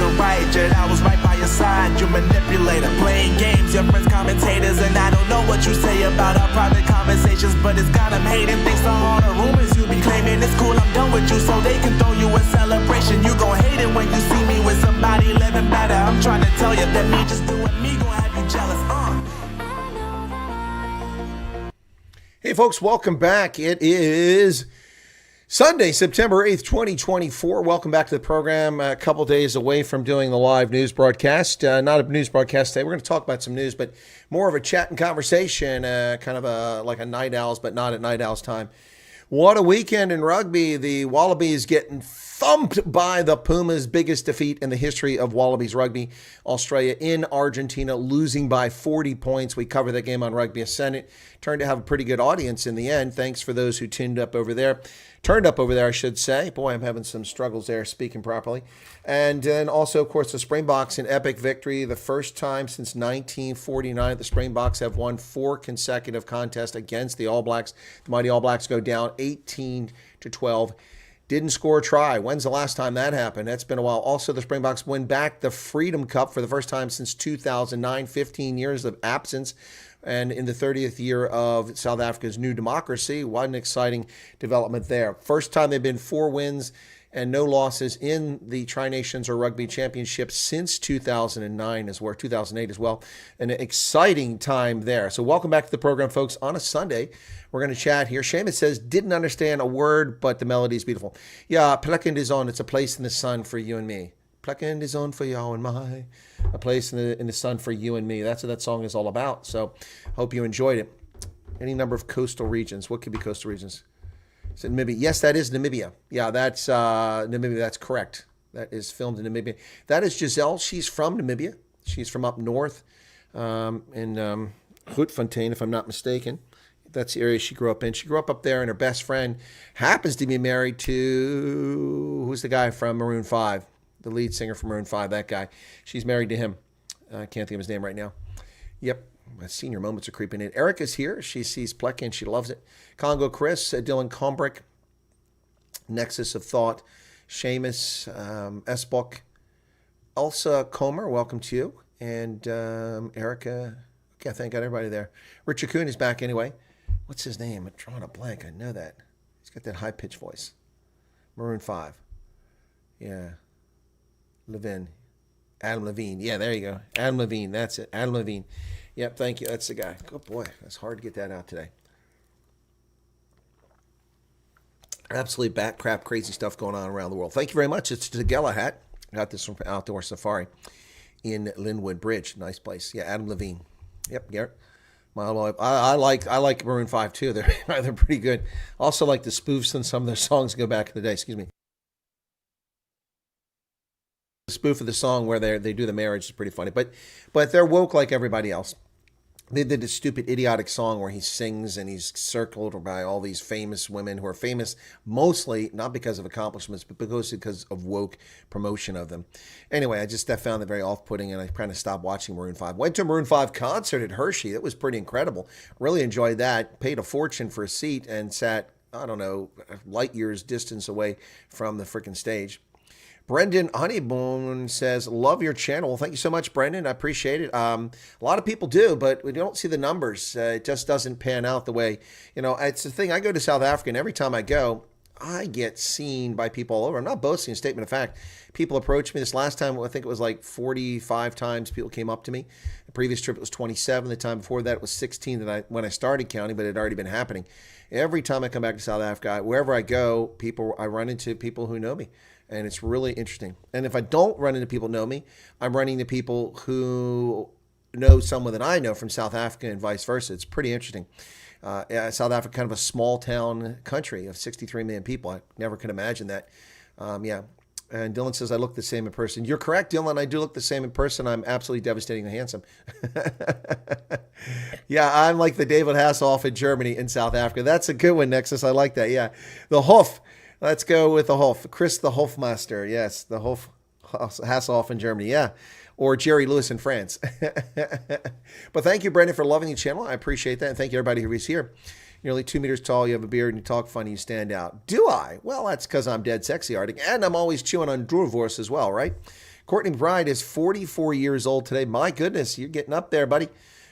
to right, yet I was right by your side. You manipulator, playing games, your friends commentators, and I don't know what you say about our private conversations, but it's got them hating. Thanks to all the rumors you be claiming. It's cool, I'm done with you, so they can throw you a celebration. You gon' hate it when you see me with somebody living better. I'm trying to tell you that me just doing me gon' have you jealous. Hey folks, welcome back. It is Sunday, September 8th, 2024. Welcome back to the program. A couple days away from doing the live news broadcast. Not a news broadcast today. We're going to talk about some news, but more of a chat and conversation, kind of like a night owls, but not at night owls time. What a weekend in rugby. The Wallabies getting thumped by the Pumas, biggest defeat in the history of Wallabies rugby. Australia in Argentina, losing by 40 points. We covered that game on Rugby Ascendant. Turned to have a pretty good audience in the end. Thanks for those who turned up over there, I should say. Boy, I'm having some struggles there speaking properly. And then also, of course, the Springboks in epic victory. The first time since 1949 the Springboks have won 4 consecutive contests against the All Blacks. The mighty All Blacks go down 18-12. Didn't score a try. When's the last time that happened? That's been a while. Also, the Springboks win back the Freedom Cup for the first time since 2009, 15 years of absence. And in the 30th year of South Africa's new democracy, what an exciting development there. First time they've been 4 wins and no losses in the Tri-Nations or Rugby Championship since 2009 as well, 2008 as well. An exciting time there. So welcome back to the program, folks. On a Sunday, we're going to chat here. Seamus says, didn't understand a word, but the melody is beautiful. Yeah, Plekkend is on. It's a place in the sun for you and me. Plekkend is on for you and my. A place in the sun for you and me. That's what that song is all about. So hope you enjoyed it. Any number of coastal regions. What could be coastal regions? Is it Namibia? Yes, that is Namibia. Yeah, that's Namibia. That's correct. That is filmed in Namibia. That is Giselle. She's from Namibia. She's from up north in Grootfontein, if I'm not mistaken. That's the area she grew up in. She grew up there, and her best friend happens to be married to, who's the guy from Maroon 5? The lead singer from Maroon 5, that guy. She's married to him. I can't think of his name right now. Yep. My senior moments are creeping in. Erica's here. She sees Plekkend. She loves it. Congo Chris, Dylan Combrick, Nexus of Thought, Seamus, Esbok, Elsa Comer, welcome to you. And Erica. Okay, I think I got everybody there. Richard Kuhn is back anyway. What's his name? I'm drawing a blank. I know that. He's got that high-pitched voice. Maroon 5. Yeah. Adam Levine. Yeah, there you go. Adam Levine. That's it. Adam Levine. Yep, thank you. That's the guy. Good boy. That's hard to get that out today. Absolutely bat crap, crazy stuff going on around the world. Thank you very much. It's the Gela hat. I got this from Outdoor Safari in Linwood Bridge. Nice place. Yeah, Adam Levine. Yep, Garrett. I like Maroon 5 too. They're pretty good. Also like the spoofs and some of their songs go back in the day. Excuse me. The spoof of the song where they do the marriage is pretty funny, but they're woke like everybody else. They did this stupid idiotic song where he sings and he's circled by all these famous women who are famous mostly not because of accomplishments but because of woke promotion of them. Anyway, I found it very off-putting and I kind of stopped watching Maroon 5. Went to a Maroon 5 concert at Hershey. That was pretty incredible. Really enjoyed that. Paid a fortune for a seat and sat, I don't know, light years distance away from the freaking stage. Brendan Honeyboon says, love your channel. Well, thank you so much, Brendan. I appreciate it. A lot of people do, but we don't see the numbers. It just doesn't pan out the way, it's the thing. I go to South Africa, and every time I go, I get seen by people all over. I'm not boasting, a statement of fact. People approach me. This last time, I think it was like 45 times people came up to me. The previous trip, it was 27. The time before that, it was 16 when I started counting, but it had already been happening. Every time I come back to South Africa, wherever I go, I run into people who know me. And it's really interesting. And if I don't run into people who know me, I'm running into people who know someone that I know from South Africa and vice versa. It's pretty interesting. South Africa, kind of a small town country of 63 million people. I never could imagine that. Yeah. And Dylan says, I look the same in person. You're correct, Dylan. I do look the same in person. I'm absolutely devastatingly handsome. Yeah, I'm like the David Hasselhoff in Germany in South Africa. That's a good one, Nexus. I like that. Yeah. The Hof. Let's go with the Hof. Chris the Hofmaster. Yes, the Hof Hasselhoff in Germany. Yeah. Or Jerry Lewis in France. But thank you, Brendan, for loving the channel. I appreciate that. And thank you, everybody who is here. You're nearly 2 meters tall. You have a beard and you talk funny. You stand out. Do I? Well, that's because I'm dead sexy, Arctic. And I'm always chewing on Droorvorst as well, right? Courtney Bride is 44 years old today. My goodness, you're getting up there, buddy.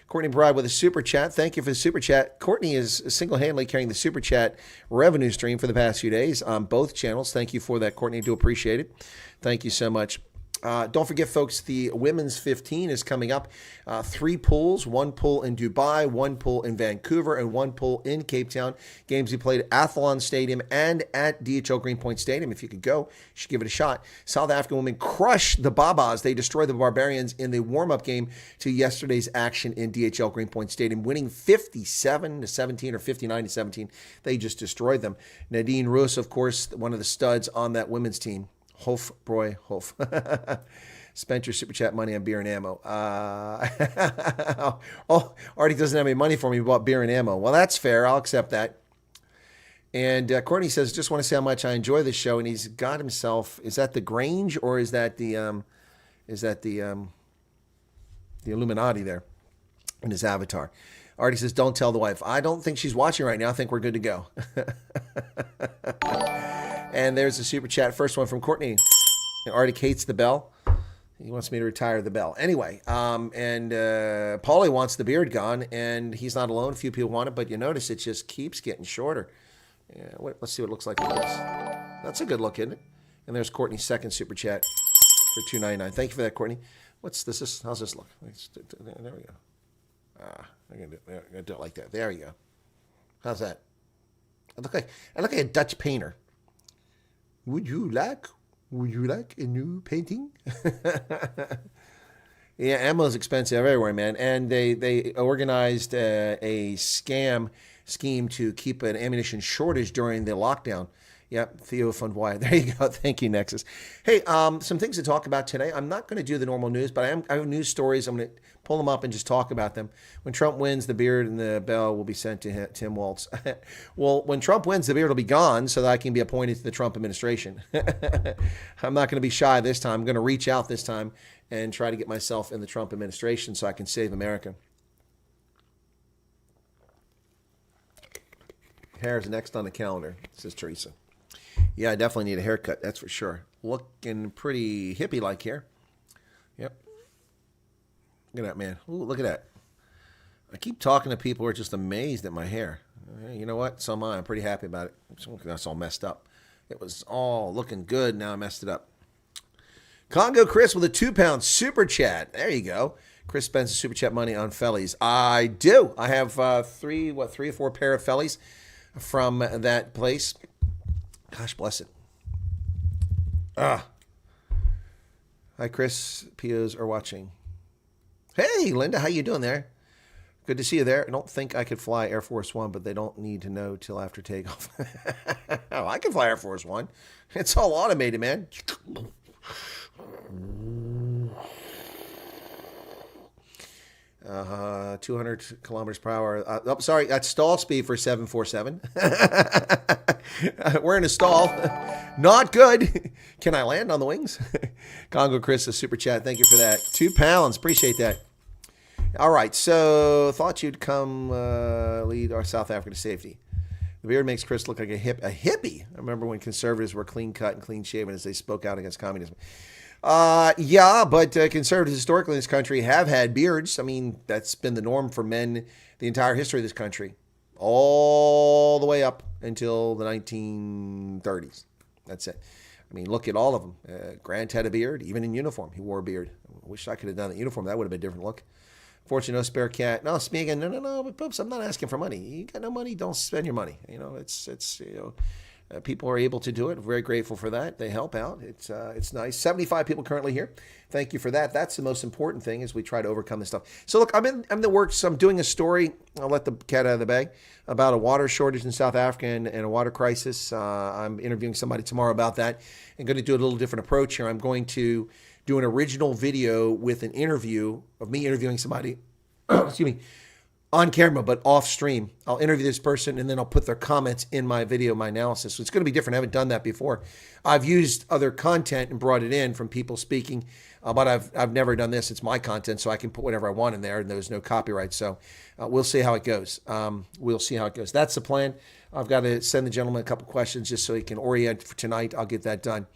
Courtney Bride with a super chat. Thank you for the super chat. Courtney is single-handedly carrying the super chat revenue stream for the past few days on both channels. Thank you for that, Courtney. I do appreciate it. Thank you so much. Don't forget, folks, the Women's 15 is coming up. 3 pools, 1 pool in Dubai, 1 pool in Vancouver, and 1 pool in Cape Town. Games we played at Athlon Stadium and at DHL Greenpoint Stadium. If you could go, you should give it a shot. South African women crushed the Babas. They destroyed the Barbarians in the warm-up game to yesterday's action in DHL Greenpoint Stadium, winning 57-17 or 59-17. They just destroyed them. Nadine Roos, of course, one of the studs on that women's team. Hof, Broy, Hof. Spent your super chat money on beer and ammo. Oh, Artie doesn't have any money for me. He bought beer and ammo. Well, that's fair. I'll accept that. And Courtney says, just want to say how much I enjoy this show. And he's got himself, is that the Grange or is that the Illuminati there in his avatar? Artie says, don't tell the wife. I don't think she's watching right now. I think we're good to go. And there's a super chat. First one from Courtney. Artie hates the bell. He wants me to retire the bell. Anyway, Paulie wants the beard gone, and he's not alone. A few people want it, but you notice it just keeps getting shorter. Yeah, let's see what it looks like with this. That's a good look, isn't it? And there's Courtney's second super chat for $2.99. Thank you for that, Courtney. What's this? How's this look? There we go. I'm gonna do it like that. There you go. How's that? I look like a Dutch painter. Would you like a new painting? Yeah, ammo is expensive everywhere, man. And they organized a scheme to keep an ammunition shortage during the lockdown. Yep, Theo von Wyatt. There you go. Thank you, Nexus. Hey, some things to talk about today. I'm not going to do the normal news, but I have news stories. I'm going to pull them up and just talk about them. When Trump wins, the beard and the bell will be sent to Tim Waltz. Well, when Trump wins, the beard will be gone so that I can be appointed to the Trump administration. I'm not going to be shy this time. I'm going to reach out this time and try to get myself in the Trump administration so I can save America. Hair is next on the calendar, says Teresa. Yeah, I definitely need a haircut, that's for sure. Looking pretty hippie-like here. Yep. Look at that, man. Ooh, look at that. I keep talking to people who are just amazed at my hair. You know what? So am I. I'm pretty happy about it. That's all messed up. It was all looking good. Now I messed it up. Congo Chris with a £2 super chat. There you go. Chris spends the super chat money on fellies. I do. I have 3 or 4 pair of fellies from that place. Gosh bless it. Hi, Chris. POs are watching. Hey, Linda. How you doing there? Good to see you there. I don't think I could fly Air Force One, but they don't need to know till after takeoff. Oh, I can fly Air Force One. It's all automated, man. 200 kilometers per hour. Sorry, that's stall speed for 747. We're in a stall. Not good. Can I land on the wings? Congo Chris, a super chat. Thank you for that. £2. Appreciate that. All right. So thought you'd come lead our South Africa to safety. The beard makes Chris look like a hippie. I remember when conservatives were clean cut and clean shaven as they spoke out against communism. Yeah, but conservatives historically in this country have had beards. I mean, that's been the norm for men the entire history of this country, all the way up until the 1930s. That's it. I mean, look at all of them. Grant had a beard, even in uniform. He wore a beard. I wish I could have done that uniform. That would have been a different look. Fortunately, no spare cat. No, it's me again. No, but Poops, I'm not asking for money. You got no money, don't spend your money. You know, people are able to do it. Very grateful for that. They help out. It's nice. 75 people currently here. Thank you for that. That's the most important thing as we try to overcome this stuff. So look, I'm in the works. I'm doing a story. I'll let the cat out of the bag about a water shortage in South Africa and a water crisis. I'm interviewing somebody tomorrow about that. I'm going to do a little different approach here. I'm going to do an original video with an interview of me interviewing somebody, excuse me, on camera, but off stream. I'll interview this person and then I'll put their comments in my video, my analysis. So it's going to be different. I haven't done that before. I've used other content and brought it in from people speaking, but I've never done this. It's my content, so I can put whatever I want in there and there's no copyright. So we'll see how it goes. We'll see how it goes. That's the plan. I've got to send the gentleman a couple questions just so he can orient for tonight. I'll get that done.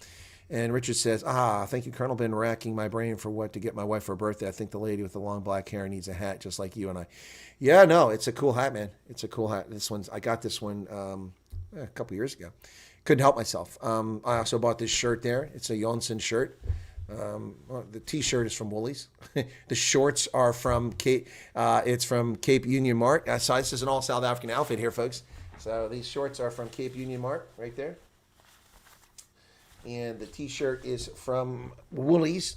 And Richard says, thank you, Colonel. Been racking my brain for what to get my wife for her birthday. I think the lady with the long black hair needs a hat just like you and I. Yeah, no, it's a cool hat, man. It's a cool hat. I got this one a couple years ago. Couldn't help myself. I also bought this shirt there. It's a Janssen shirt. The T-shirt is from Woolies. The shorts are from Cape. It's from Cape Union Mart. So this is an all South African outfit here, folks. So these shorts are from Cape Union Mart, right there. And the T-shirt is from Woolies.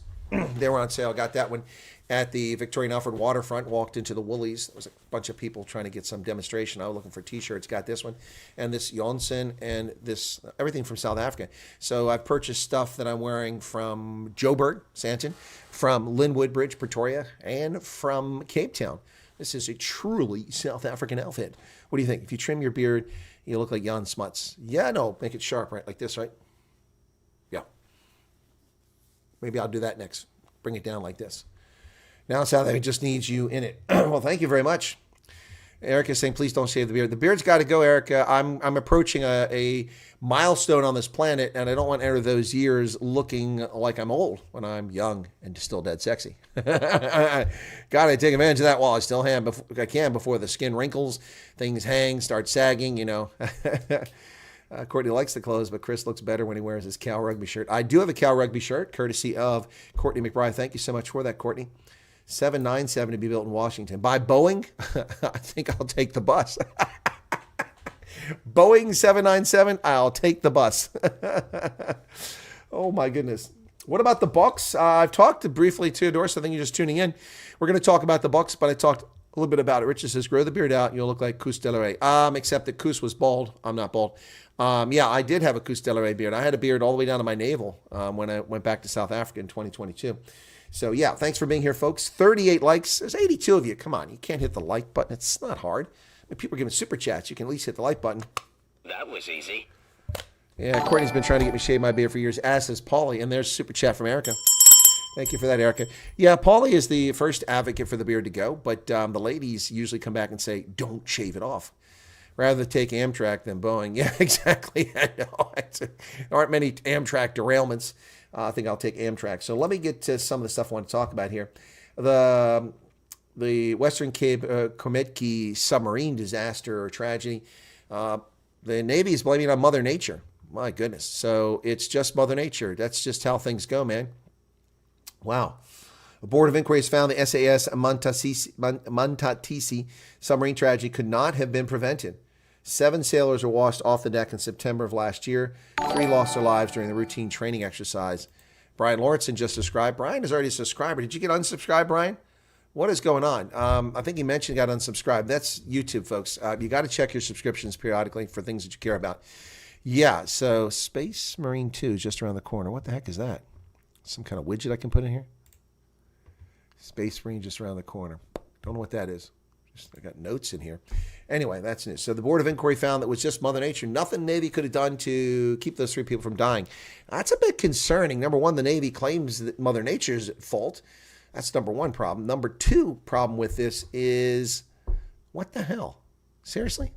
They were on sale. Got that one at the Victoria and Alfred waterfront. Walked into the Woolies. There was a bunch of people trying to get some demonstration. I was looking for T-shirts. Got this one, and this Janssen, and this everything from South Africa. So I've purchased stuff that I'm wearing from Joburg, Santon, from Lynnwood Bridge, Pretoria, and from Cape Town. This is a truly South African outfit. What do you think? If you trim your beard, you look like Jan Smuts. Yeah, no, make it sharp, right? Like this, right? Yeah. Maybe I'll do that next. Bring it down like this. Now South Africa just needs you in it. Well, thank you very much. Erica is saying, please don't shave the beard. The beard's got to go, Erica. I'm approaching a milestone on this planet, and I don't want to enter those years looking like I'm old when I'm young and still dead sexy. Got to take advantage of that while I still can before the skin wrinkles, things hang, start sagging, you know. Courtney likes the clothes, but Chris looks better when he wears his Cal Rugby shirt. I do have a Cal Rugby shirt, courtesy of Courtney McBride. Thank you so much for that, Courtney. 797 to be built in Washington. By Boeing, I think I'll take the bus. Boeing 797, I'll take the bus. Oh, my goodness. What about the Bucks? I've talked briefly to Doris. I think you're just tuning in. We're going to talk about the Bucks, but I talked a little bit about it. Richard says, grow the beard out, and you'll look like Koos Delray. Except that Koos was bald. I'm not bald. Yeah, I did have a Koos Delray beard. I had a beard all the way down to my navel when I went back to South Africa in 2022. So, yeah, thanks for being here, folks. 38 likes. There's 82 of you. Come on, you can't hit the like button. It's not hard. If people are giving super chats, you can at least hit the like button. That was easy. Yeah, Courtney's been trying to get me to shave my beard for years, as has Paulie. And there's super chat from Erica. Thank you for that, Erica. Yeah, Paulie is the first advocate for the beard to go, but the ladies usually come back and say, don't shave it off. Rather take Amtrak than Boeing. Yeah, exactly. I know. There aren't many Amtrak derailments. I think I'll take Amtrak. So let me get to some of the stuff I want to talk about here. The Western Cape Kometki submarine disaster or tragedy. The Navy is blaming it on Mother Nature. My goodness. So it's just Mother Nature. That's just how things go, man. Wow. A board of inquiry has found the SAS Mantatisi submarine tragedy could not have been prevented. 7 sailors were washed off the deck in September of last year. 3 lost their lives during the routine training exercise. Brian Lawrenson just subscribed. Brian is already a subscriber. Did you get unsubscribed, Brian? What is going on? I think he mentioned got unsubscribed. That's YouTube, folks. You got to check your subscriptions periodically for things that you care about. Yeah, so Space Marine 2 is just around the corner. What the heck is that? Some kind of widget I can put in here? Space Marine just around the corner. Don't know what that is. I got notes in here. Anyway, that's news. So the Board of Inquiry found that it was just Mother Nature. Nothing Navy could have done to keep those 3 people from dying. That's a bit concerning. Number one, the Navy claims that Mother Nature's at fault. That's number one problem. Number 2 problem with this is, what the hell? Seriously?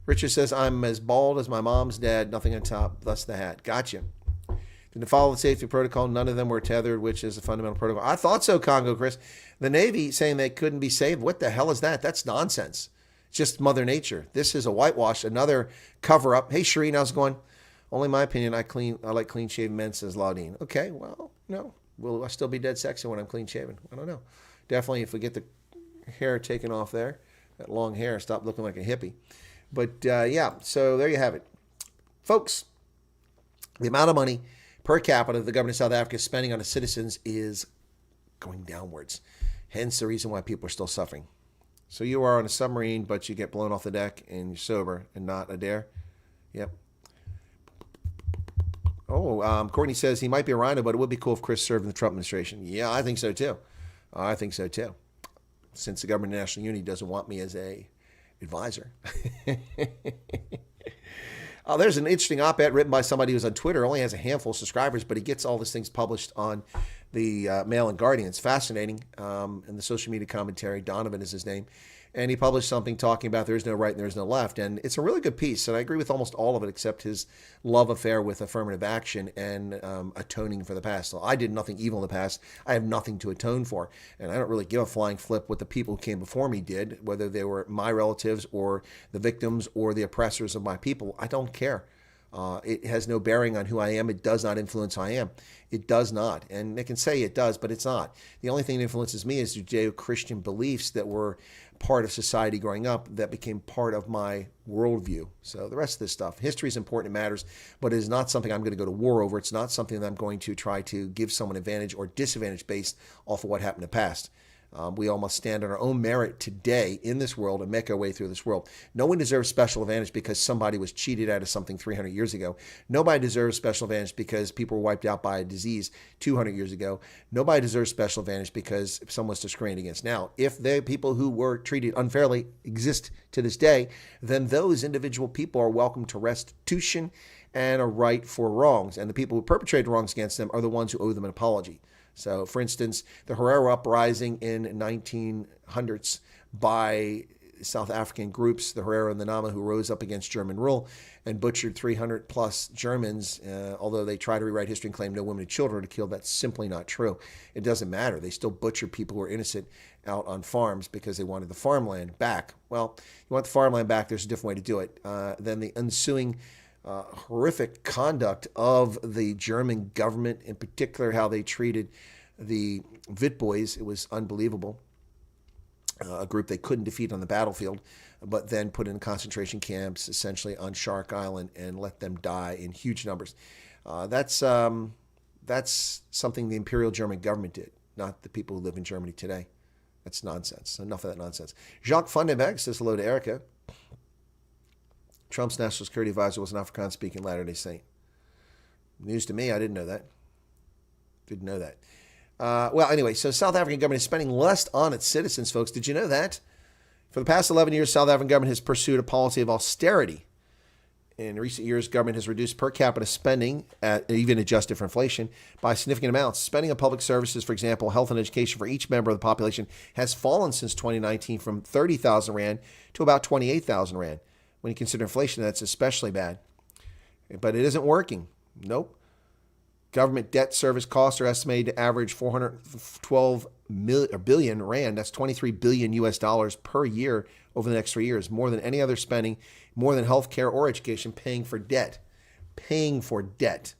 Richard says, I'm as bald as my mom's dad, nothing on top, thus the hat. Gotcha. Didn't follow the safety protocol. None of them were tethered, which is a fundamental protocol. I thought so, Congo Chris. The Navy saying they couldn't be saved. What the hell is that? That's nonsense. It's just Mother Nature. This is a whitewash, another cover-up. Hey, Shireen, how's it going? Only my opinion, I like clean-shaven men, says Laudine. Okay, well, no. Will I still be dead sexy when I'm clean-shaven? I don't know. Definitely, if we get the hair taken off there, that long hair, stop looking like a hippie. But, yeah, so there you have it. Folks, the amount of money per capita the government of South Africa is spending on its citizens is going downwards. Hence the reason why people are still suffering. So you are on a submarine, but you get blown off the deck and you're sober and not a dare. Yep. Oh, Courtney says he might be a rhino, but it would be cool if Chris served in the Trump administration. Yeah, I think so too. I think so too. Since the government of national unity doesn't want me as a advisor. There's an interesting op-ed written by somebody who's on Twitter, only has a handful of subscribers, but he gets all these things published on the Mail and Guardian. It's fascinating. And the social media commentary, Donovan is his name. And he published something talking about there's no right and there's no left. And it's a really good piece. And I agree with almost all of it except his love affair with affirmative action and atoning for the past. So I did nothing evil in the past. I have nothing to atone for. And I don't really give a flying flip what the people who came before me did, whether they were my relatives or the victims or the oppressors of my people. I don't care. It has no bearing on who I am. It does not influence who I am. It does not. And they can say it does, but it's not. The only thing that influences me is Judeo-Christian beliefs that were part of society growing up that became part of my worldview. So the rest of this stuff, history is important, it matters, but it is not something I'm going to go to war over. It's not something that I'm going to try to give someone advantage or disadvantage based off of what happened in the past. We all must stand on our own merit today in this world and make our way through this world. No one deserves special advantage because somebody was cheated out of something 300 years ago. Nobody deserves special advantage because people were wiped out by a disease 200 years ago. Nobody deserves special advantage because someone was discriminated against. Now, if the people who were treated unfairly exist to this day, then those individual people are welcome to restitution and a right for wrongs. And the people who perpetrated wrongs against them are the ones who owe them an apology. So, for instance, the Herero uprising in 1900s by South African groups, the Herero and the Nama, who rose up against German rule and butchered 300 plus Germans, although they try to rewrite history and claim no women and children were killed. That's simply not true. It doesn't matter. They still butchered people who were innocent out on farms because they wanted the farmland back. Well, you want the farmland back, there's a different way to do it. Then the ensuing horrific conduct of the German government, in particular how they treated the Witbois, it was unbelievable. A group they couldn't defeat on the battlefield, but then put in concentration camps essentially on Shark Island and let them die in huge numbers. That's something the Imperial German government did, not the people who live in Germany today. That's nonsense. Enough of that nonsense. Jacques Vandenberg says hello to Erica. Trump's national security advisor was an Afrikaans-speaking Latter-day Saint. News to me. I didn't know that. Didn't know that. Well, anyway, so South African government is spending less on its citizens, folks. Did you know that? For the past 11 years, South African government has pursued a policy of austerity. In recent years, government has reduced per capita spending, even adjusted for inflation, by significant amounts. Spending on public services, for example, health and education for each member of the population, has fallen since 2019 from 30,000 Rand to about 28,000 Rand. When you consider inflation, that's especially bad. But it isn't working. Nope. Government debt service costs are estimated to average 412 billion Rand. That's 23 billion US dollars per year over the next 3 years. More than any other spending, more than healthcare or education, paying for debt. Paying for debt.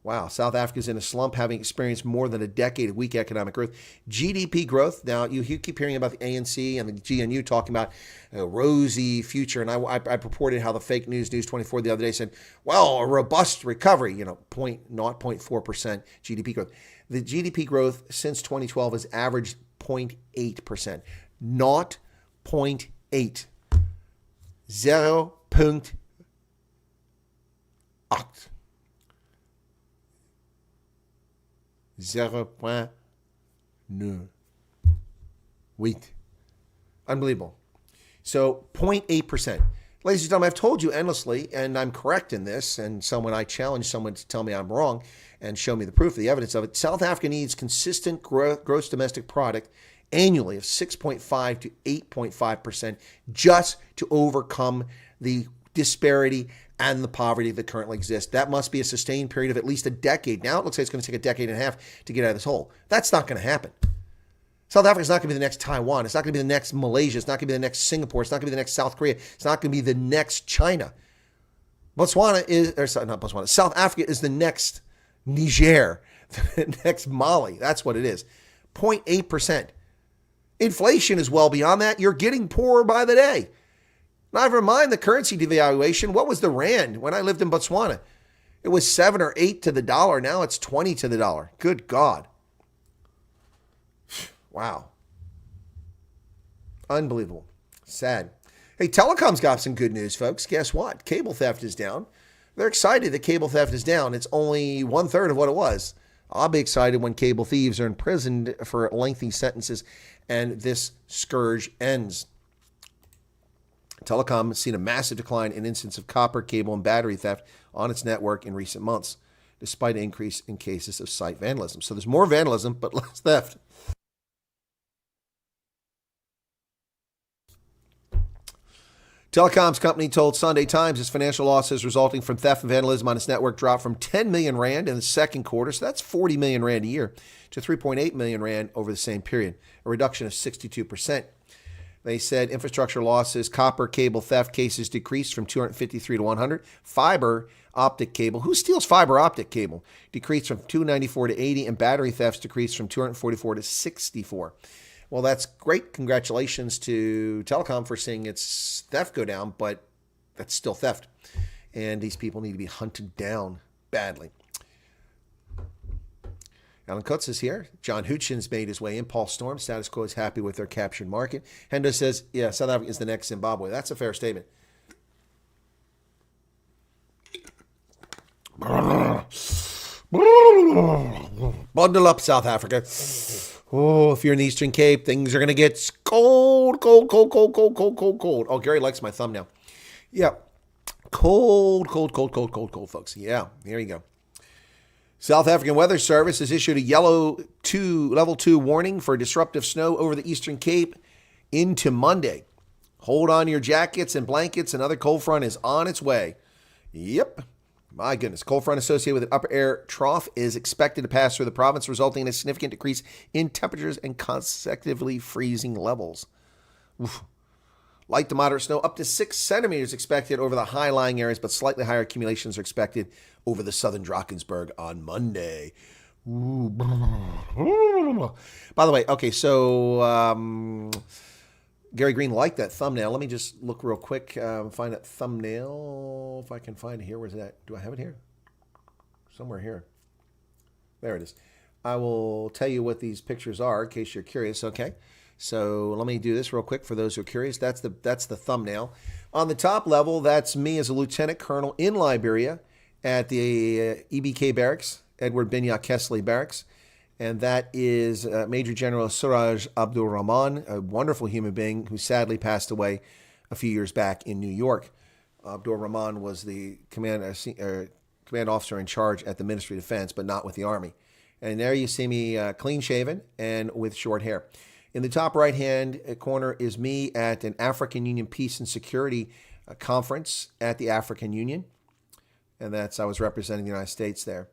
Wow, South Africa is in a slump, having experienced more than a decade of weak economic growth. GDP growth, now you keep hearing about the ANC and the GNU talking about a rosy future, and I purported how the fake news, News 24 the other day said, well, a robust recovery, 0.4% GDP growth. The GDP growth since 2012 has averaged 0.8%. 0.8. 0.8. 0.9. Wheat. Unbelievable. So 0.8%. Ladies and gentlemen, I've told you endlessly, and I'm correct in this, and so when I challenge someone to tell me I'm wrong and show me the proof, the evidence of it, South Africa needs consistent gross domestic product annually of 6.5 to 8.5% just to overcome the disparity and the poverty that currently exists. That must be a sustained period of at least a decade. Now it looks like it's going to take a decade and a half to get out of this hole. That's not going to happen. South Africa is not going to be the next Taiwan. It's not going to be the next Malaysia. It's not going to be the next Singapore. It's not going to be the next South Korea. It's not going to be the next China. South Africa is the next Niger, the next Mali. That's what it is. 0.8%. Inflation is well beyond that. You're getting poorer by the day. Never mind the currency devaluation. What was the Rand when I lived in Botswana? It was 7 or 8 to the dollar. Now it's 20 to the dollar. Good God. Wow. Unbelievable. Sad. Hey, Telecom's got some good news, folks. Guess what? Cable theft is down. They're excited that cable theft is down. It's only 1/3 of what it was. I'll be excited when cable thieves are imprisoned for lengthy sentences and this scourge ends. Telecom has seen a massive decline in incidents of copper, cable, and battery theft on its network in recent months, despite an increase in cases of site vandalism. So there's more vandalism, but less theft. Telecoms company told Sunday Times its financial losses resulting from theft and vandalism on its network dropped from 10 million rand in the second quarter, so that's 40 million rand a year, to 3.8 million rand over the same period, a reduction of 62%. They said infrastructure losses, copper cable theft cases decreased from 253 to 100. Fiber optic cable, who steals fiber optic cable, decreased from 294 to 80, and battery thefts decreased from 244 to 64. Well, that's great. Congratulations to Telecom for seeing its theft go down, but that's still theft. And these people need to be hunted down badly. Alan Kutz is here. John Hutchins made his way in. Paul Storm, status quo is happy with their captured market. Hendo says, yeah, South Africa is the next Zimbabwe. That's a fair statement. Bundle up, South Africa. Oh, if you're in the Eastern Cape, things are going to get cold. Oh, Gary likes my thumbnail. Yeah. Cold, folks. Yeah, there you go. South African Weather Service has issued a level 2 warning for disruptive snow over the Eastern Cape into Monday. Hold on to your jackets and blankets. Another cold front is on its way. Yep. My goodness. Cold front associated with an upper air trough is expected to pass through the province, resulting in a significant decrease in temperatures and consecutively freezing levels. Oof. Light to moderate snow up to 6 centimeters expected over the high-lying areas, but slightly higher accumulations are expected over the southern Drakensberg on Monday. Ooh. By the way, okay, so Gary Green liked that thumbnail. Let me just look real quick, find that thumbnail, if I can find it here. Where's it at? Do I have it here? Somewhere here. There it is. I will tell you what these pictures are in case you're curious, okay? So let me do this real quick for those who are curious. That's the thumbnail. On the top level, that's me as a lieutenant colonel in Liberia at the EBK barracks, Edward Binyah Kesley barracks. And that is Major General Suraj Abdul Rahman, a wonderful human being who sadly passed away a few years back in New York. Abdul Rahman was the command officer in charge at the Ministry of Defense, but not with the Army. And there you see me clean-shaven and with short hair. In the top right-hand corner is me at an African Union Peace and Security conference at the African Union. And I was representing the United States there.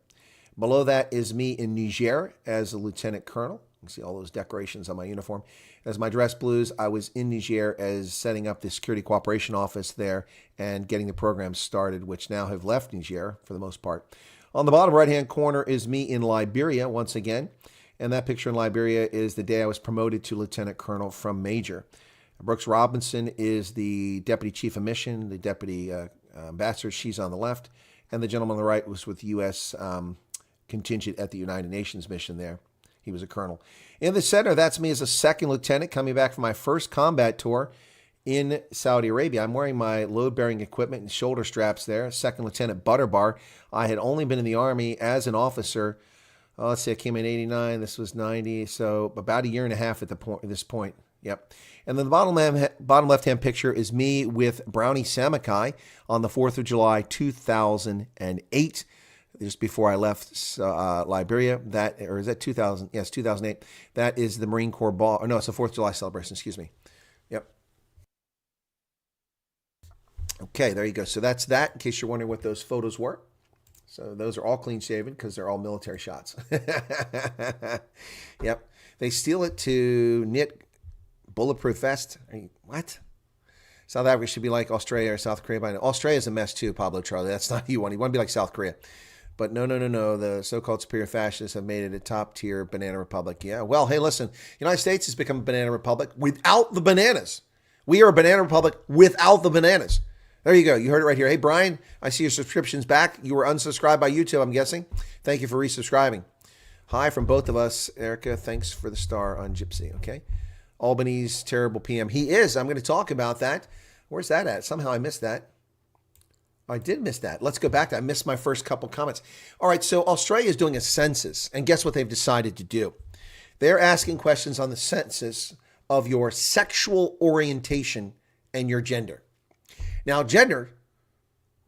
Below that is me in Niger as a lieutenant colonel. You can see all those decorations on my uniform. As my dress blues, I was in Niger as setting up the Security Cooperation Office there and getting the programs started, which now have left Niger for the most part. On the bottom right-hand corner is me in Liberia once again. And that picture in Liberia is the day I was promoted to lieutenant colonel from major. Brooks Robinson is the deputy chief of mission, the deputy ambassador. She's on the left. And the gentleman on the right was with U.S. Contingent at the United Nations mission there. He was a colonel. In the center, that's me as a second lieutenant coming back from my first combat tour in Saudi Arabia. I'm wearing my load-bearing equipment and shoulder straps there. Second Lieutenant Butterbar. I had only been in the Army as an officer. Let's see, I came in 89. This was 90. So about a year and a half at this point. Yep. And then the bottom left-hand picture is me with Brownie Samakai on the 4th of July, 2008. Just before I left Liberia. Or is that 2000? Yes, 2008. That is the Marine Corps ball. Or no, it's the 4th of July celebration. Excuse me. Yep. Okay, there you go. So that's that, in case you're wondering what those photos were. So those are all clean-shaven because they're all military shots. Yep. They steal it to knit bulletproof vest. What? South Africa should be like Australia or South Korea. By now. Australia's a mess too, Pablo Charlie. That's not you want. You want to be like South Korea. But no. The so-called superior fascists have made it a top-tier banana republic. Yeah, well, hey, listen. The United States has become a banana republic without the bananas. We are a banana republic without the bananas. There you go. You heard it right here. Hey, Brian, I see your subscription's back. You were unsubscribed by YouTube, I'm guessing. Thank you for resubscribing. Hi from both of us. Erica, thanks for the star on Gypsy, okay? Albany's terrible PM. He is. I'm going to talk about that. Where's that at? Somehow I missed that. I did miss that. Let's go back to that. I missed my first couple comments. All right, so Australia is doing a census, and guess what they've decided to do? They're asking questions on the census of your sexual orientation and your gender. Now, gender,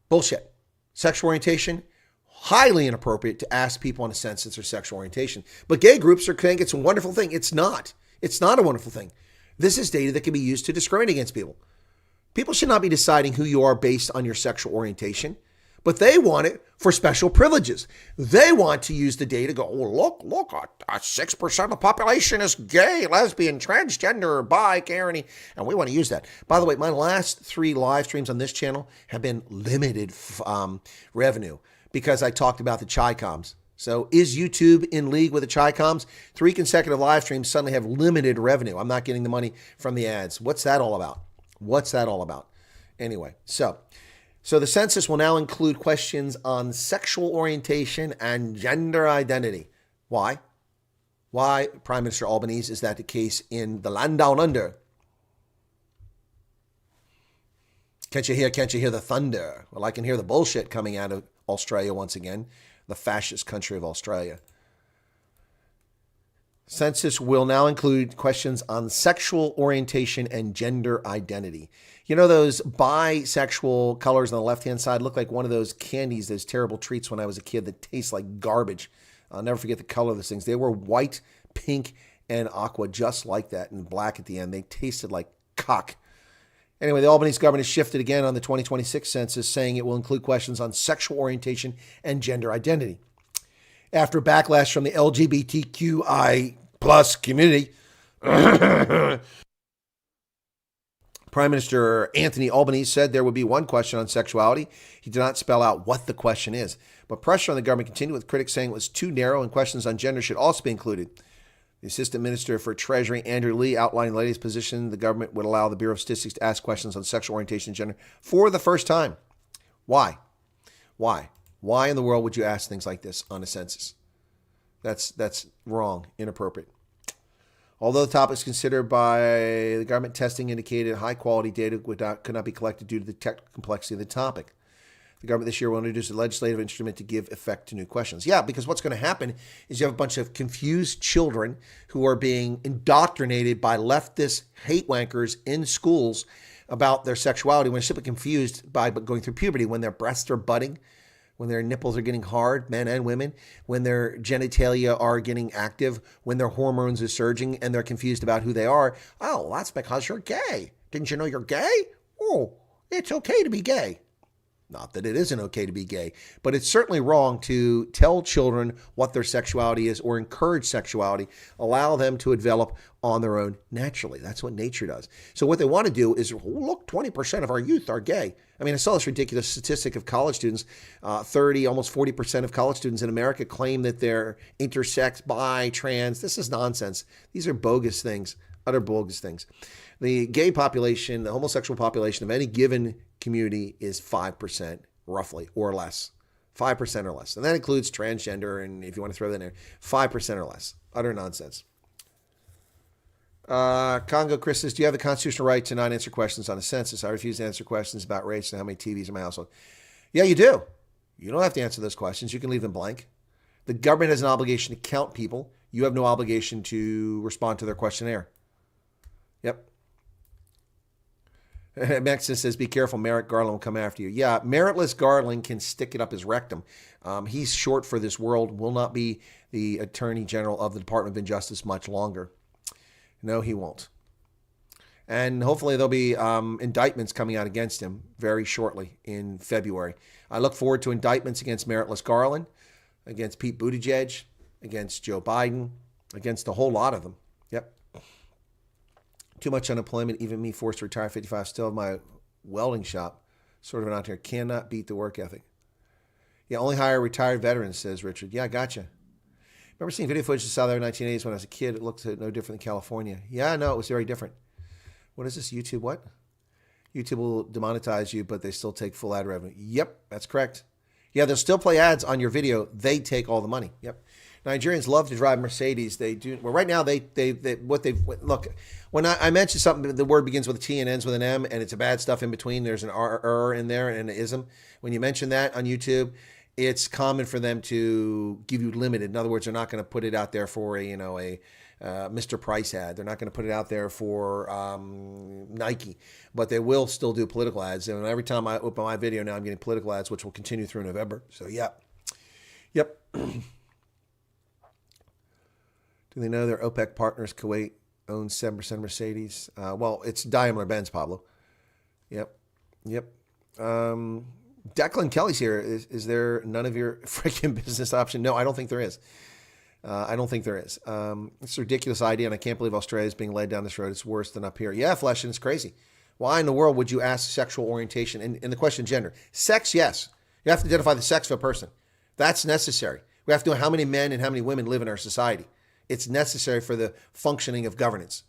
bullshit. Sexual orientation, highly inappropriate to ask people on a census or sexual orientation. But gay groups are saying it's a wonderful thing. It's not. It's not a wonderful thing. This is data that can be used to discriminate against people. People should not be deciding who you are based on your sexual orientation, but they want it for special privileges. They want to use the data to go, oh, look, 6% of the population is gay, lesbian, transgender, bi, Karen, and we want to use that. By the way, my last 3 live streams on this channel have been limited revenue because I talked about the Chi-Coms. So is YouTube in league with the Chi-Coms? 3 consecutive live streams suddenly have limited revenue. I'm not getting the money from the ads. What's that all about? What's that all about? Anyway, so the census will now include questions on sexual orientation and gender identity. Why? Why, Prime Minister Albanese, is that the case in the land down under? Can't you hear the thunder? Well, I can hear the bullshit coming out of Australia once again, the fascist country of Australia. Census will now include questions on sexual orientation and gender identity. You know, those bisexual colors on the left-hand side look like one of those candies, those terrible treats when I was a kid that taste like garbage. I'll never forget the color of those things. They were white, pink, and aqua, just like that, and black at the end. They tasted like cock. Anyway, the Albanese government has shifted again on the 2026 census, saying it will include questions on sexual orientation and gender identity. After backlash from the LGBTQI plus community, Prime Minister Anthony Albanese said there would be one question on sexuality. He did not spell out what the question is, but pressure on the government continued, with critics saying it was too narrow and questions on gender should also be included. The Assistant Minister for Treasury, Andrew Lee, outlined the latest position. The government would allow the Bureau of Statistics to ask questions on sexual orientation and gender for the first time. Why? Why in the world would you ask things like this on a census? That's wrong, inappropriate. Although the topics considered by the government, testing indicated high-quality data could not be collected due to the technical complexity of the topic. The government this year will introduce a legislative instrument to give effect to new questions. Yeah, because what's going to happen is you have a bunch of confused children who are being indoctrinated by leftist hate wankers in schools about their sexuality when they're simply confused by going through puberty, when their breasts are budding, when their nipples are getting hard, men and women, when their genitalia are getting active, when their hormones are surging, and they're confused about who they are. Oh, that's because you're gay. Didn't you know you're gay? Oh, it's okay to be gay. Not that it isn't okay to be gay, but it's certainly wrong to tell children what their sexuality is or encourage sexuality, allow them to develop on their own naturally. That's what nature does. So what they want to do is, look, 20% of our youth are gay. I mean, I saw this ridiculous statistic of college students, 30, almost 40% of college students in America claim that they're intersex, bi, trans. This is nonsense. These are bogus things, utter bogus things. The gay population, the homosexual population of any given community is 5% roughly or less. 5% or less. And that includes transgender, and if you want to throw that in there, 5% or less. Utter nonsense. Congo Chris says, do you have the constitutional right to not answer questions on the census? I refuse to answer questions about race and how many TVs in my household. Yeah, you do. You don't have to answer those questions. You can leave them blank. The government has an obligation to count people. You have no obligation to respond to their questionnaire. Yep. Maxon says, be careful, Merrick Garland will come after you. Yeah, meritless Garland can stick it up his rectum. He's short for this world, will not be the Attorney General of the Department of Injustice much longer. No, he won't. And hopefully there'll be indictments coming out against him very shortly in February. I look forward to indictments against meritless Garland, against Pete Buttigieg, against Joe Biden, against a whole lot of them. Yep. Too much unemployment, even me forced to retire at 55, still have my welding shop. Sort of an out here. Cannot beat the work ethic. Yeah, only hire retired veterans, says Richard. Yeah, gotcha. Remember seeing video footage of South Africa in the 1980s when I was a kid? It looked no different than California. Yeah, no, it was very different. What is this? YouTube what? YouTube will demonetize you, but they still take full ad revenue. Yep, that's correct. Yeah, they'll still play ads on your video. They take all the money. Yep. Nigerians love to drive Mercedes. They do. Well, right now, look, when I mention something, the word begins with a T and ends with an M, and it's a bad stuff in between. There's an R in there and an ism. When you mention that on YouTube, it's common for them to give you limited. In other words, they're not going to put it out there for a Mr. Price ad. They're not going to put it out there for Nike, but they will still do political ads. And every time I open my video now, I'm getting political ads, which will continue through November. So, yep. Do they know their OPEC partners, Kuwait, owns 7% Mercedes? Well, it's Daimler-Benz, Pablo. Yep. Yep. Declan Kelly's here. Is there none of your freaking business option? No, I don't think there is. I don't think there is. It's a ridiculous idea, and I can't believe Australia is being led down this road. It's worse than up here. Yeah, Flesh, and it's crazy. Why in the world would you ask sexual orientation? And the question gender. Sex, yes. You have to identify the sex of a person. That's necessary. We have to know how many men and how many women live in our society. It's necessary for the functioning of governance.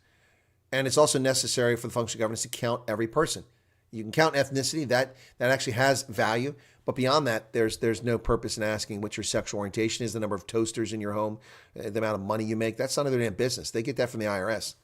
And it's also necessary for the function of governance to count every person. You can count ethnicity. That actually has value. But beyond that, there's no purpose in asking what your sexual orientation is, the number of toasters in your home, the amount of money you make. That's none of their damn business. They get that from the IRS.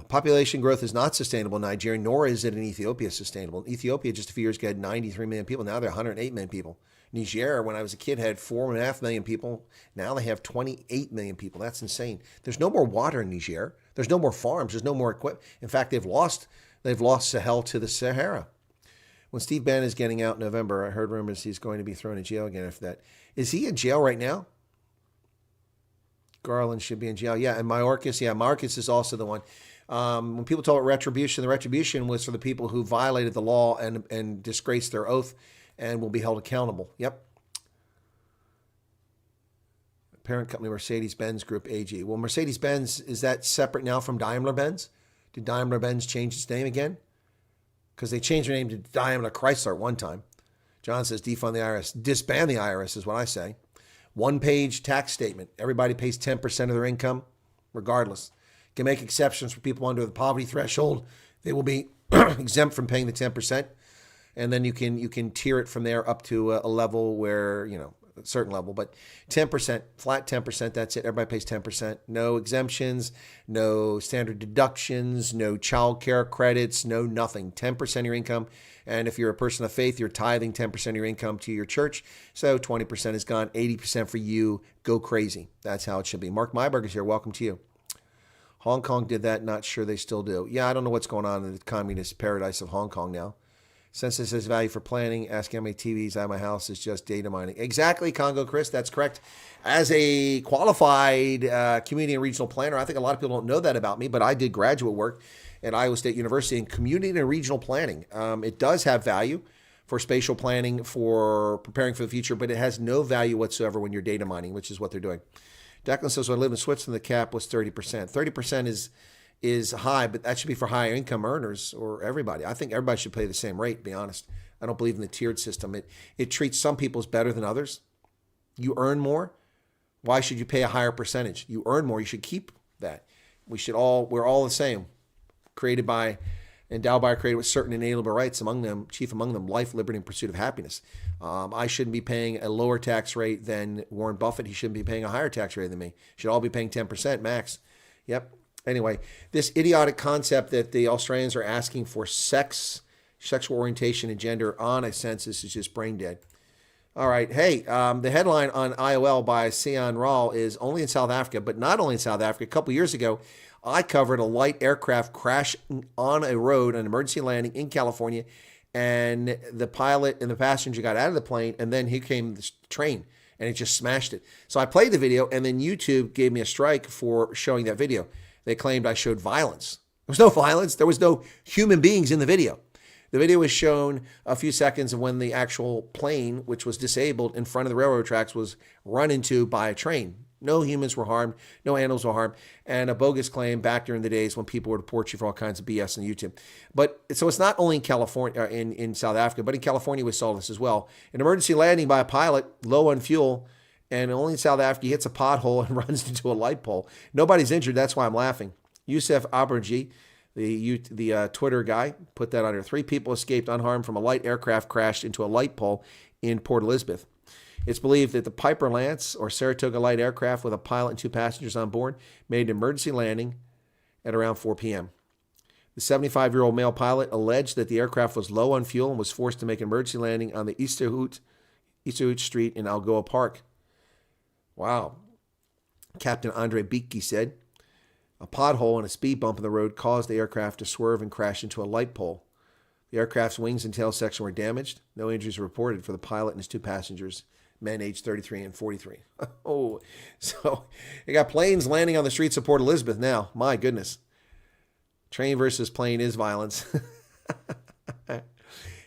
Population growth is not sustainable in Nigeria, nor is it in Ethiopia sustainable. In Ethiopia, just a few years ago, had 93 million people. Now they're 108 million people. Niger, when I was a kid, had 4.5 million people. Now they have 28 million people. That's insane. There's no more water in Niger. There's no more farms. There's no more equipment. In fact, they've lost Sahel to the Sahara. When Steve Bannon is getting out in November, I heard rumors he's going to be thrown in jail again after that. Is he in jail right now? Garland should be in jail. Yeah, and Mayorkas. Yeah, Mayorkas is also the one. When people talk about retribution, the retribution was for the people who violated the law and disgraced their oath and will be held accountable. Yep. Parent company Mercedes-Benz Group AG. Well, Mercedes-Benz, is that separate now from Daimler-Benz? Did Daimler-Benz change its name again? Because they changed their name to Daimler Chrysler at one time. John says defund the IRS. Disband the IRS is what I say. One-page tax statement. Everybody pays 10% of their income, regardless. Can make exceptions for people under the poverty threshold. They will be exempt from paying the 10%. And then you can tier it from there up to a level where, a certain level. But 10%, flat 10%, that's it. Everybody pays 10%. No exemptions, no standard deductions, no child care credits, no nothing. 10% of your income. And if you're a person of faith, you're tithing 10% of your income to your church. So 20% is gone, 80% for you. Go crazy. That's how it should be. Mark Myberg is here. Welcome to you. Hong Kong did that. Not sure they still do. Yeah, I don't know what's going on in the communist paradise of Hong Kong now. Census has value for planning. Asking how many TVs I have in my house is just data mining. Exactly, Congo Chris. That's correct. As a qualified community and regional planner, I think a lot of people don't know that about me, but I did graduate work at Iowa State University in community and regional planning. It does have value for spatial planning, for preparing for the future, but it has no value whatsoever when you're data mining, which is what they're doing. Declan says, when I live in Switzerland, the cap was 30%. 30% is high, but that should be for higher income earners or everybody. I think everybody should pay the same rate, to be honest. I don't believe in the tiered system. It treats some people as better than others. You earn more. Why should you pay a higher percentage? You earn more. You should keep that. We're all the same. Endowed by, created with certain inalienable rights, chief among them, life, liberty, and pursuit of happiness. I shouldn't be paying a lower tax rate than Warren Buffett. He shouldn't be paying a higher tax rate than me. Should all be paying 10% max. Yep. Anyway, this idiotic concept that the Australians are asking for sexual orientation and gender on a census is just brain dead. All right. Hey, the headline on IOL by Sion Rawl is only in South Africa, but not only in South Africa. A couple years ago, I covered a light aircraft crash on a road, an emergency landing in California, and the pilot and the passenger got out of the plane, and then here came the train, and it just smashed it. So I played the video, and then YouTube gave me a strike for showing that video. They claimed I showed violence. There was no violence. There was no human beings in the video. The video was shown a few seconds of when the actual plane, which was disabled in front of the railroad tracks, was run into by a train. No humans were harmed. No animals were harmed. And a bogus claim back during the days when people would report you for all kinds of BS on YouTube. But so it's not only in California, in South Africa, but in California we saw this as well. An emergency landing by a pilot, low on fuel, and only in South Africa he hits a pothole and runs into a light pole. Nobody's injured. That's why I'm laughing. Youssef Aberji, the Twitter guy, put that on there. 3 people escaped unharmed from a light aircraft crashed into a light pole in Port Elizabeth. It's believed that the Piper Lance or Saratoga light aircraft with a pilot and 2 passengers on board made an emergency landing at around 4 p.m. The 75-year-old male pilot alleged that the aircraft was low on fuel and was forced to make an emergency landing on the Easterhout Street in Algoa Park. Wow. Captain Andre Beeke said, a pothole and a speed bump in the road caused the aircraft to swerve and crash into a light pole. The aircraft's wings and tail section were damaged. No injuries were reported for the pilot and his 2 passengers, men aged 33 and 43. Oh, so you got planes landing on the streets of Port Elizabeth now. My goodness. Train versus plane is violence.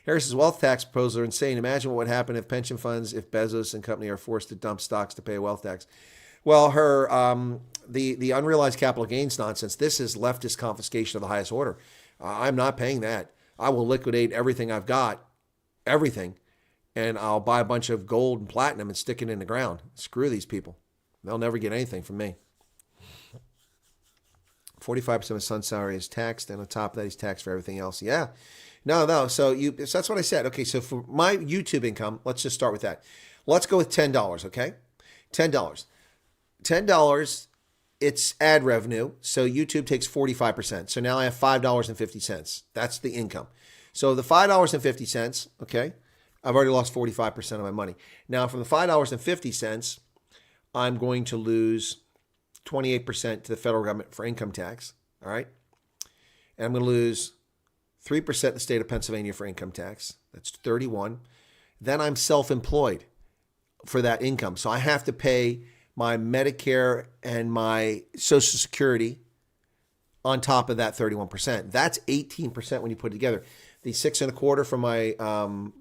Harris's wealth tax proposals are insane. Imagine what would happen if pension funds, if Bezos and company are forced to dump stocks to pay a wealth tax. Well, her the unrealized capital gains nonsense. This is leftist confiscation of the highest order. I'm not paying that. I will liquidate everything I've got, everything, and I'll buy a bunch of gold and platinum and stick it in the ground. Screw these people. They'll never get anything from me. 45% of his son's salary is taxed, and on top of that, he's taxed for everything else. Yeah. No. So that's what I said. Okay, so for my YouTube income, let's just start with that. Let's go with $10, okay? $10. $10, it's ad revenue, so YouTube takes 45%. So now I have $5.50. That's the income. So the $5.50, okay, I've already lost 45% of my money. Now from the $5.50, I'm going to lose 28% to the federal government for income tax, all right? And I'm going to lose 3% in the state of Pennsylvania for income tax. That's 31. Then I'm self-employed for that income. So I have to pay my Medicare and my Social Security on top of that 31%. That's 18% when you put it together. The 6.25% from my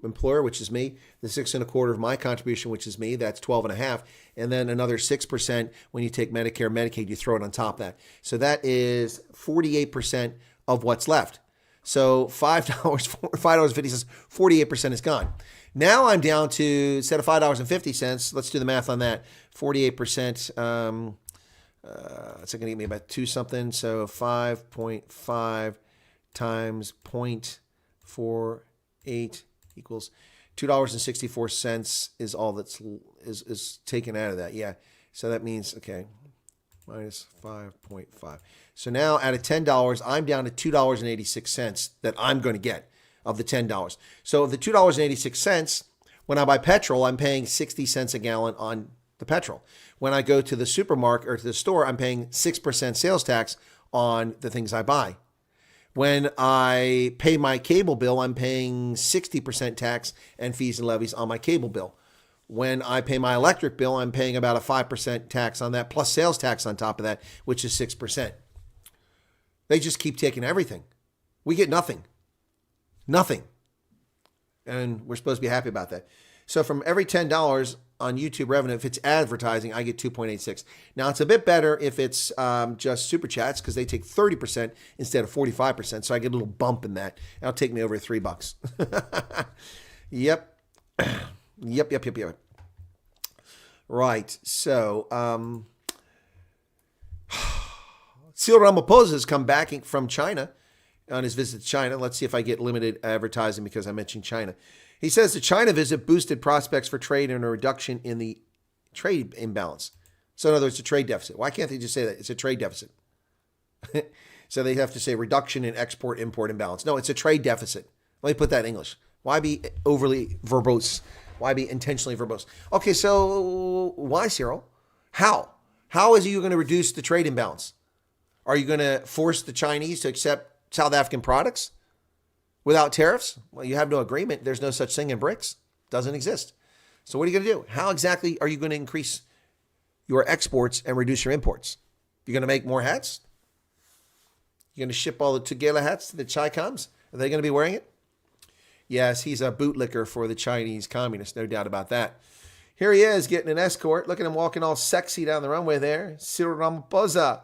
employer, which is me, the 6.25% of my contribution, which is me, that's 12.5%, and then another 6% when you take Medicare, Medicaid, you throw it on top of that. So that is 48% of what's left. So $5.50, 48% is gone. Now I'm down to, instead of $5.50, let's do the math on that. 48%, that's going to give me about 2 something. So 5.5 times 0.48 equals $2.64 is all that's is taken out of that. Yeah. So that means, okay, minus 5.5. So now out of $10, I'm down to $2.86 that I'm going to get of the $10. So of the $2.86, when I buy petrol, I'm paying 60 cents a gallon on the petrol. When I go to the supermarket or to the store, I'm paying 6% sales tax on the things I buy. When I pay my cable bill, I'm paying 60% tax and fees and levies on my cable bill. When I pay my electric bill, I'm paying about a 5% tax on that, plus sales tax on top of that, which is 6%. They just keep taking everything. We get nothing. Nothing. And we're supposed to be happy about that. So from every $10 on YouTube revenue, if it's advertising, I get 2.86. Now, it's a bit better if it's just super chats because they take 30% instead of 45%. So I get a little bump in that. That'll take me over $3. Yep. Yep. Right. So, Cyril Ramaphosa has come back from China on his visit to China. Let's see if I get limited advertising because I mentioned China. He says the China visit boosted prospects for trade and a reduction in the trade imbalance. So in other words, it's a trade deficit. Why can't they just say that? It's a trade deficit. So they have to say reduction in export-import imbalance. No, it's a trade deficit. Let me put that in English. Why be overly verbose? Why be intentionally verbose? Okay, so why, Cyril? How? How is you going to reduce the trade imbalance? Are you going to force the Chinese to accept South African products without tariffs? Well, you have no agreement. There's no such thing in BRICS. Doesn't exist. So what are you going to do? How exactly are you going to increase your exports and reduce your imports? You're going to make more hats? You're going to ship all the Tugela hats to the Chai Coms? Are they going to be wearing it? Yes, he's a bootlicker for the Chinese communists, no doubt about that. Here he is getting an escort. Look at him walking all sexy down the runway there. Cyril Ramaphosa.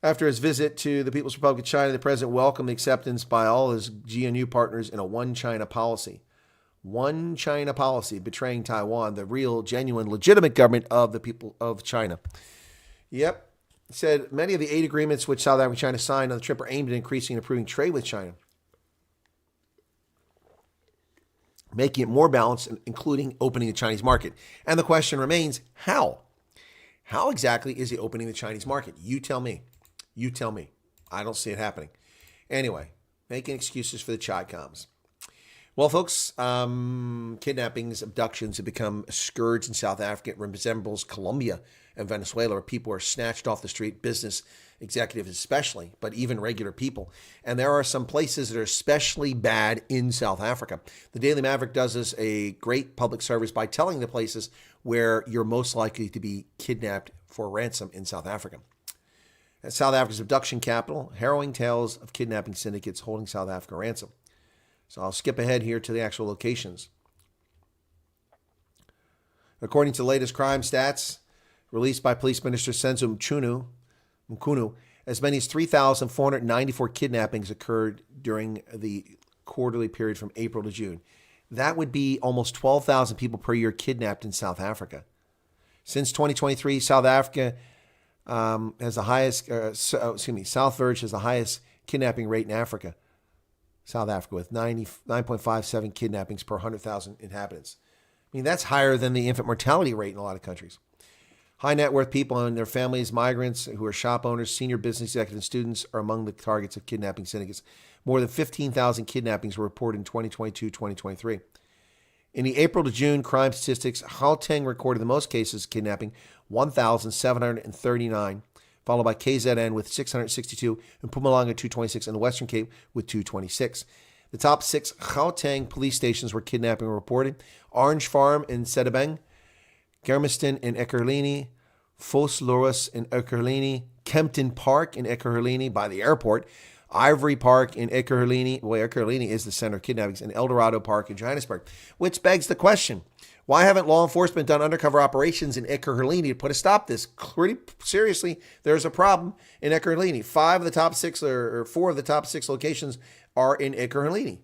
After his visit to the People's Republic of China, the president welcomed the acceptance by all his GNU partners in a one China policy. One China policy, betraying Taiwan, the real, genuine, legitimate government of the people of China. Yep. He said many of the 8 agreements which South Africa and China signed on the trip are aimed at increasing and improving trade with China, making it more balanced, including opening the Chinese market. And the question remains, how? How exactly is he opening the Chinese market? You tell me. You tell me. I don't see it happening. Anyway, making excuses for the Chai Coms. Well, folks, kidnappings, abductions have become a scourge in South Africa. It resembles Colombia and Venezuela, where people are snatched off the street, business executives especially, but even regular people. And there are some places that are especially bad in South Africa. The Daily Maverick does us a great public service by telling the places where you're most likely to be kidnapped for ransom in South Africa. South Africa's abduction capital, harrowing tales of kidnapping syndicates holding South Africa ransom. So I'll skip ahead here to the actual locations. According to the latest crime stats released by Police Minister Senzo Mchunu, as many as 3,494 kidnappings occurred during the quarterly period from April to June. That would be almost 12,000 people per year kidnapped in South Africa. Since 2023, South Africa has the highest, South Verge has the highest kidnapping rate in Africa. South Africa with 9.57 kidnappings per 100,000 inhabitants. I mean, that's higher than the infant mortality rate in a lot of countries. High net worth people and their families, migrants who are shop owners, senior business executives, and students are among the targets of kidnapping syndicates. More than 15,000 kidnappings were reported in 2022-2023. In the April to June crime statistics, Gauteng recorded the most cases of kidnapping, 1,739, followed by KZN with 662, and Mpumalanga 226, and the Western Cape with 226. The top 6 Gauteng police stations where kidnapping were reported: Orange Farm in Sedibeng, Germiston in Ekurhuleni, Vosloorus in Ekurhuleni, Kempton Park in Ekurhuleni by the airport, Ivory Park in Ekurhuleni, well, Ekurhuleni is the center of kidnappings, and Eldorado Park in Johannesburg. Which begs the question, why haven't law enforcement done undercover operations in Ekurhuleni to put a stop to this? Pretty seriously, there's a problem in Ekurhuleni. 4 of the top 6 locations are in Ekurhuleni.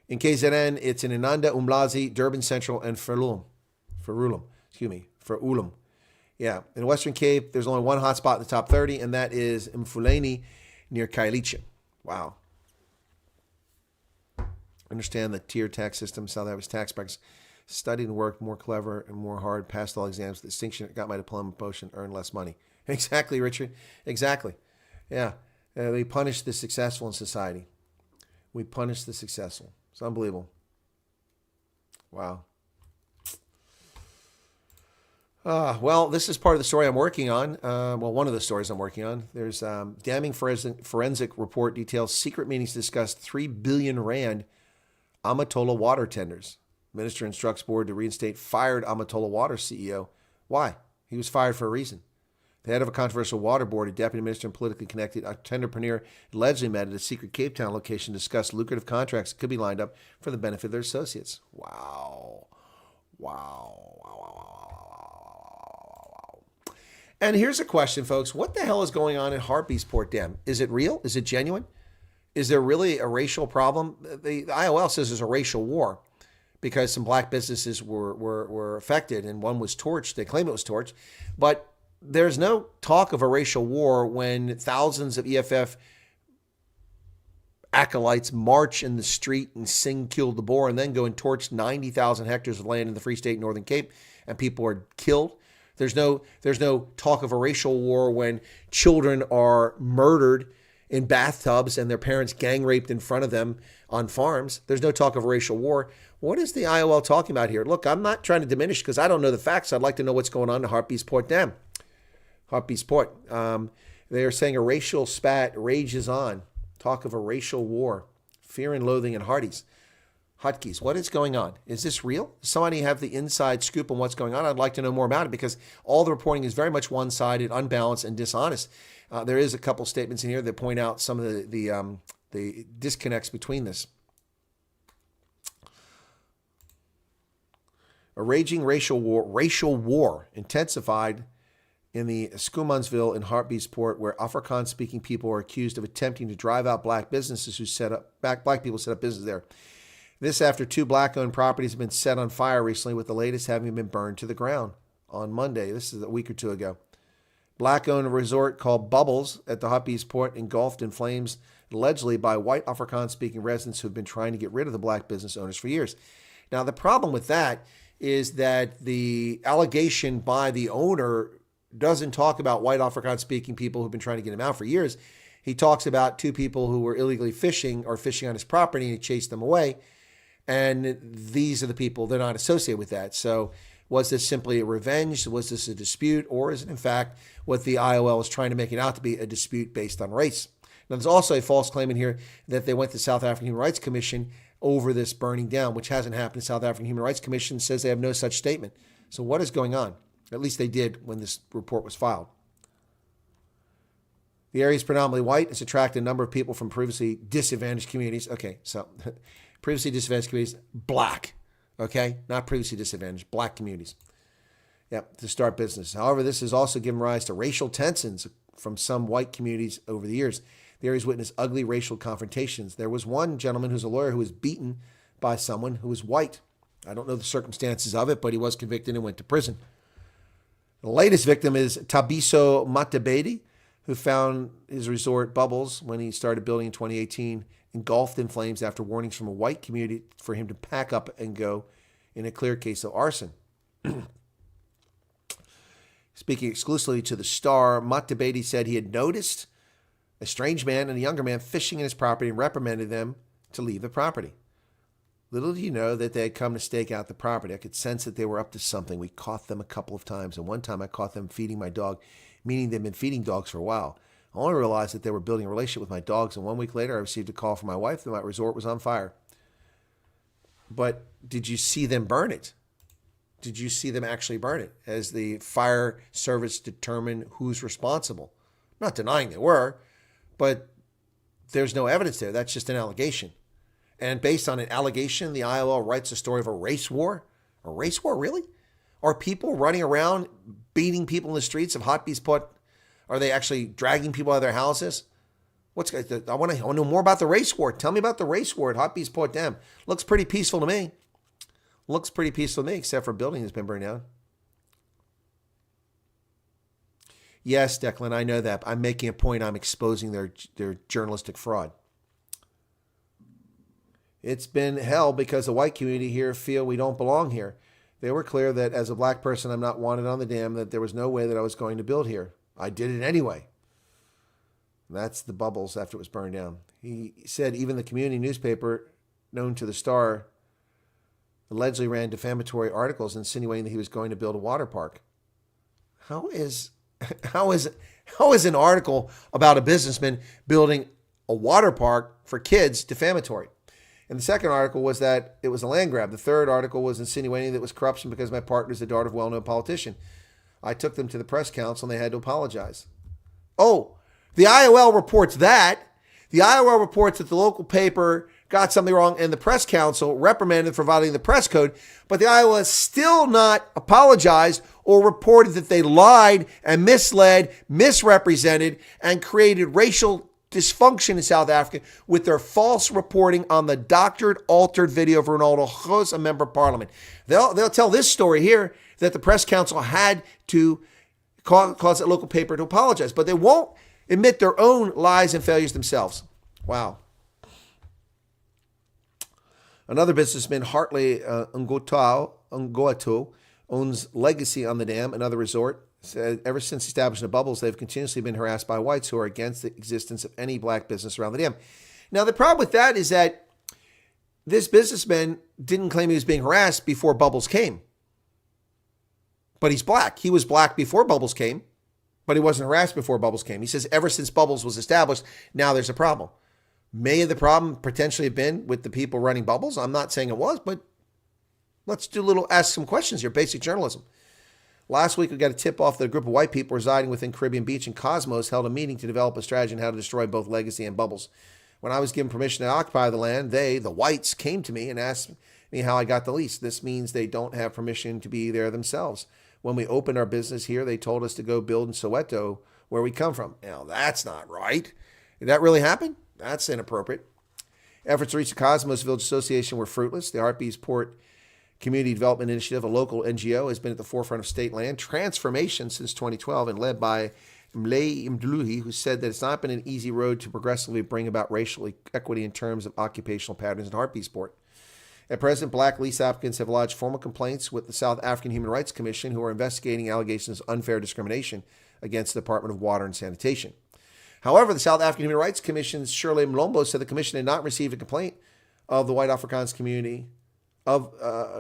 In KZN, it's in Inanda, Umlazi, Durban Central, and Verulem. Yeah, in the Western Cape, there's only one hotspot in the top 30, and that is Mfuleni near Khayelitsha. Wow. Understand the tier tax system, South Africa's tax practice. Studied and worked more clever and more hard, passed all exams, distinction, got my diploma, promotion, earned less money. Exactly, Richard. Exactly. Yeah. We punish the successful in society. We punish the successful. It's unbelievable. Wow. Well, this is part of the story I'm working on. One of the stories I'm working on. There's damning forensic report details secret meetings discussed 3 billion rand Amatola water tenders. Minister instructs board to reinstate fired Amatola Water CEO. Why? He was fired for a reason. The head of a controversial water board, a deputy minister and politically connected entrepreneur, allegedly met at a secret Cape Town location, discussed lucrative contracts that could be lined up for the benefit of their associates. Wow. And here's a question, folks. What the hell is going on at Hartbeespoort Dam? Is it real? Is it genuine? Is there really a racial problem? The IOL says there's a racial war because some black businesses were affected and one was torched. They claim it was torched. But there's no talk of a racial war when thousands of EFF acolytes march in the street and sing "Kill the Boer" and then go and torch 90,000 hectares of land in the Free State Northern Cape and people are killed. There's no talk of a racial war when children are murdered in bathtubs and their parents gang raped in front of them on farms. There's no talk of a racial war. What is the IOL talking about here? Look, I'm not trying to diminish because I don't know the facts. I'd like to know what's going on in Hartbeespoort Dam. Hartbeespoort. They are saying a racial spat rages on. Talk of a racial war. Fear and loathing in Harties. Hotkeys. What is going on? Is this real? Does somebody have the inside scoop on what's going on? I'd like to know more about it because all the reporting is very much one-sided, unbalanced, and dishonest. There is a couple statements in here that point out some of the disconnects between this. A raging racial war intensified in the Schoemansville in Hartbeespoort, where Afrikaans-speaking people are accused of attempting to drive out black businesses black people set up business there. This after 2 black-owned properties have been set on fire recently, with the latest having been burned to the ground on Monday. This is a week or two ago. Black-owned resort called Bubbles at the Hartbeespoort engulfed in flames, allegedly by white Afrikaans-speaking residents who have been trying to get rid of the black business owners for years. Now, the problem with that is that the allegation by the owner doesn't talk about white Afrikaans-speaking people who've been trying to get him out for years. He talks about 2 people who were illegally fishing or fishing on his property, and he chased them away. And these are the people, they're not associated with that. So was this simply a revenge? Was this a dispute? Or is it, in fact, what the IOL is trying to make it out to be, a dispute based on race? Now, there's also a false claim in here that they went to the South African Human Rights Commission over this burning down, which hasn't happened. The South African Human Rights Commission says they have no such statement. So what is going on? At least they did when this report was filed. The area is predominantly white. It's attracted a number of people from previously disadvantaged communities. Okay, so previously disadvantaged communities, black. Okay, not previously disadvantaged, black communities. Yep, to start business. However, this has also given rise to racial tensions from some white communities over the years. The area's witnessed ugly racial confrontations. There was one gentleman who's a lawyer who was beaten by someone who was white. I don't know the circumstances of it, but he was convicted and went to prison. The latest victim is Tabiso Matabedi, who found his resort Bubbles when he started building in 2018, engulfed in flames after warnings from a white community for him to pack up and go in a clear case of arson. Speaking exclusively to the Star, Matabedi said he had noticed a strange man and a younger man fishing in his property and reprimanded them to leave the property. Little do you know that they had come to stake out the property. I could sense that they were up to something. We caught them a couple of times, and one time I caught them feeding my dog, meaning they'd been feeding dogs for a while. I only realized that they were building a relationship with my dogs, and 1 week later I received a call from my wife that my resort was on fire. But did you see them burn it? Did you see them actually burn it? As the fire service determined who's responsible? I'm not denying they were, but there's no evidence there. That's just an allegation. And based on an allegation, the ILO writes a story of a race war. A race war, really? Are people running around beating people in the streets of Hartbeespoort? Are they actually dragging people out of their houses? I want to know more about the race war. Tell me about the race war at Hartbeespoort Dam. Looks pretty peaceful to me. Looks pretty peaceful to me, except for a building that's been burned down. Yes, Declan, I know that. I'm making a point. I'm exposing their journalistic fraud. It's been hell because the white community here feel we don't belong here. They were clear that as a black person, I'm not wanted on the dam, that there was no way that I was going to build here. I did it anyway. That's the Bubbles after it was burned down. He said even the community newspaper, known to the Star, allegedly ran defamatory articles insinuating that he was going to build a water park. How is an article about a businessman building a water park for kids defamatory? And the second article was that it was a land grab. The third article was insinuating that it was corruption because my partner is the daughter of a well-known politician. I took them to the press council and they had to apologize. Oh, the IOL reports that. The IOL reports that the local paper got something wrong and the press council reprimanded for violating the press code, but the IOL has still not apologized or reported that they lied and misled, misrepresented, and created racial dysfunction in South Africa with their false reporting on the doctored, altered video of Ronaldo Gous, a member of parliament. They'll tell this story here that the press council had to cause that local paper to apologize, but they won't admit their own lies and failures themselves. Wow. Another businessman, Hartley Ngoato, owns Legacy on the Dam, another resort. Said ever since the establishment of Bubbles, they've continuously been harassed by whites who are against the existence of any black business around the dam. Now, the problem with that is that this businessman didn't claim he was being harassed before Bubbles came. But he's black. He was black before Bubbles came, but he wasn't harassed before Bubbles came. He says ever since Bubbles was established, now there's a problem. May the problem potentially have been with the people running Bubbles? I'm not saying it was, but let's ask some questions here, basic journalism. Last week, we got a tip off that a group of white people residing within Caribbean Beach and Cosmos held a meeting to develop a strategy on how to destroy both Legacy and Bubbles. When I was given permission to occupy the land, they, the whites, came to me and asked me how I got the lease. This means they don't have permission to be there themselves. When we opened our business here, they told us to go build in Soweto, where we come from. Now, that's not right. Did that really happen? That's inappropriate. Efforts to reach the Cosmos Village Association were fruitless. The Hartbeespoort Community Development Initiative, a local NGO, has been at the forefront of state land transformation since 2012 and led by Mlei Mdluhi, who said that it's not been an easy road to progressively bring about racial equity in terms of occupational patterns in Hartbeespoort. At present, black lease applicants have lodged formal complaints with the South African Human Rights Commission, who are investigating allegations of unfair discrimination against the Department of Water and Sanitation. However, the South African Human Rights Commission's Shirley Mlombo said the commission had not received a complaint of the white Afrikaans community of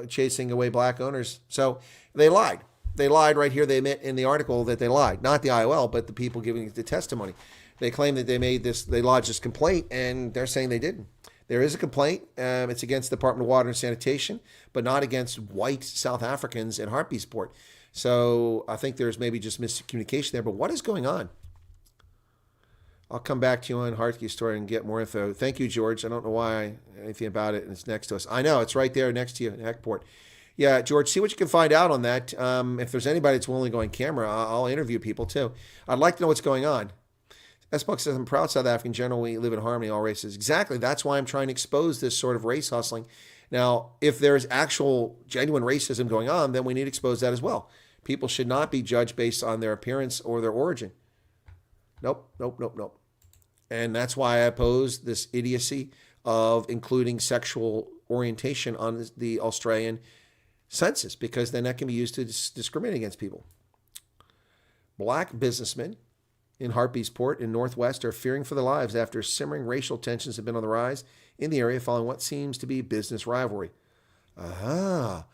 chasing away black owners. So they lied. They lied right here. They admit in the article that they lied. Not the IOL, but the people giving the testimony. They claim that they lodged this complaint, and they're saying they didn't. There is a complaint. It's against the Department of Water and Sanitation, but not against white South Africans in Hartbeespoort. So I think there's maybe just miscommunication there. But what is going on? I'll come back to you on Hartbeespoort story and get more info. Thank you, George. I don't know anything about it, and it's next to us. I know, it's right there next to you in Eckport. Yeah, George, see what you can find out on that. If there's anybody that's willing to go on camera, I'll interview people too. I'd like to know what's going on. S-Buck says, I'm proud South African general. We live in harmony, all races. Exactly. That's why I'm trying to expose this sort of race hustling. Now, if there's actual genuine racism going on, then we need to expose that as well. People should not be judged based on their appearance or their origin. Nope. And that's why I oppose this idiocy of including sexual orientation on the Australian census, because then that can be used to discriminate against people. Black businessmen in Hartbeespoort in Northwest are fearing for their lives after simmering racial tensions have been on the rise in the area following what seems to be business rivalry. So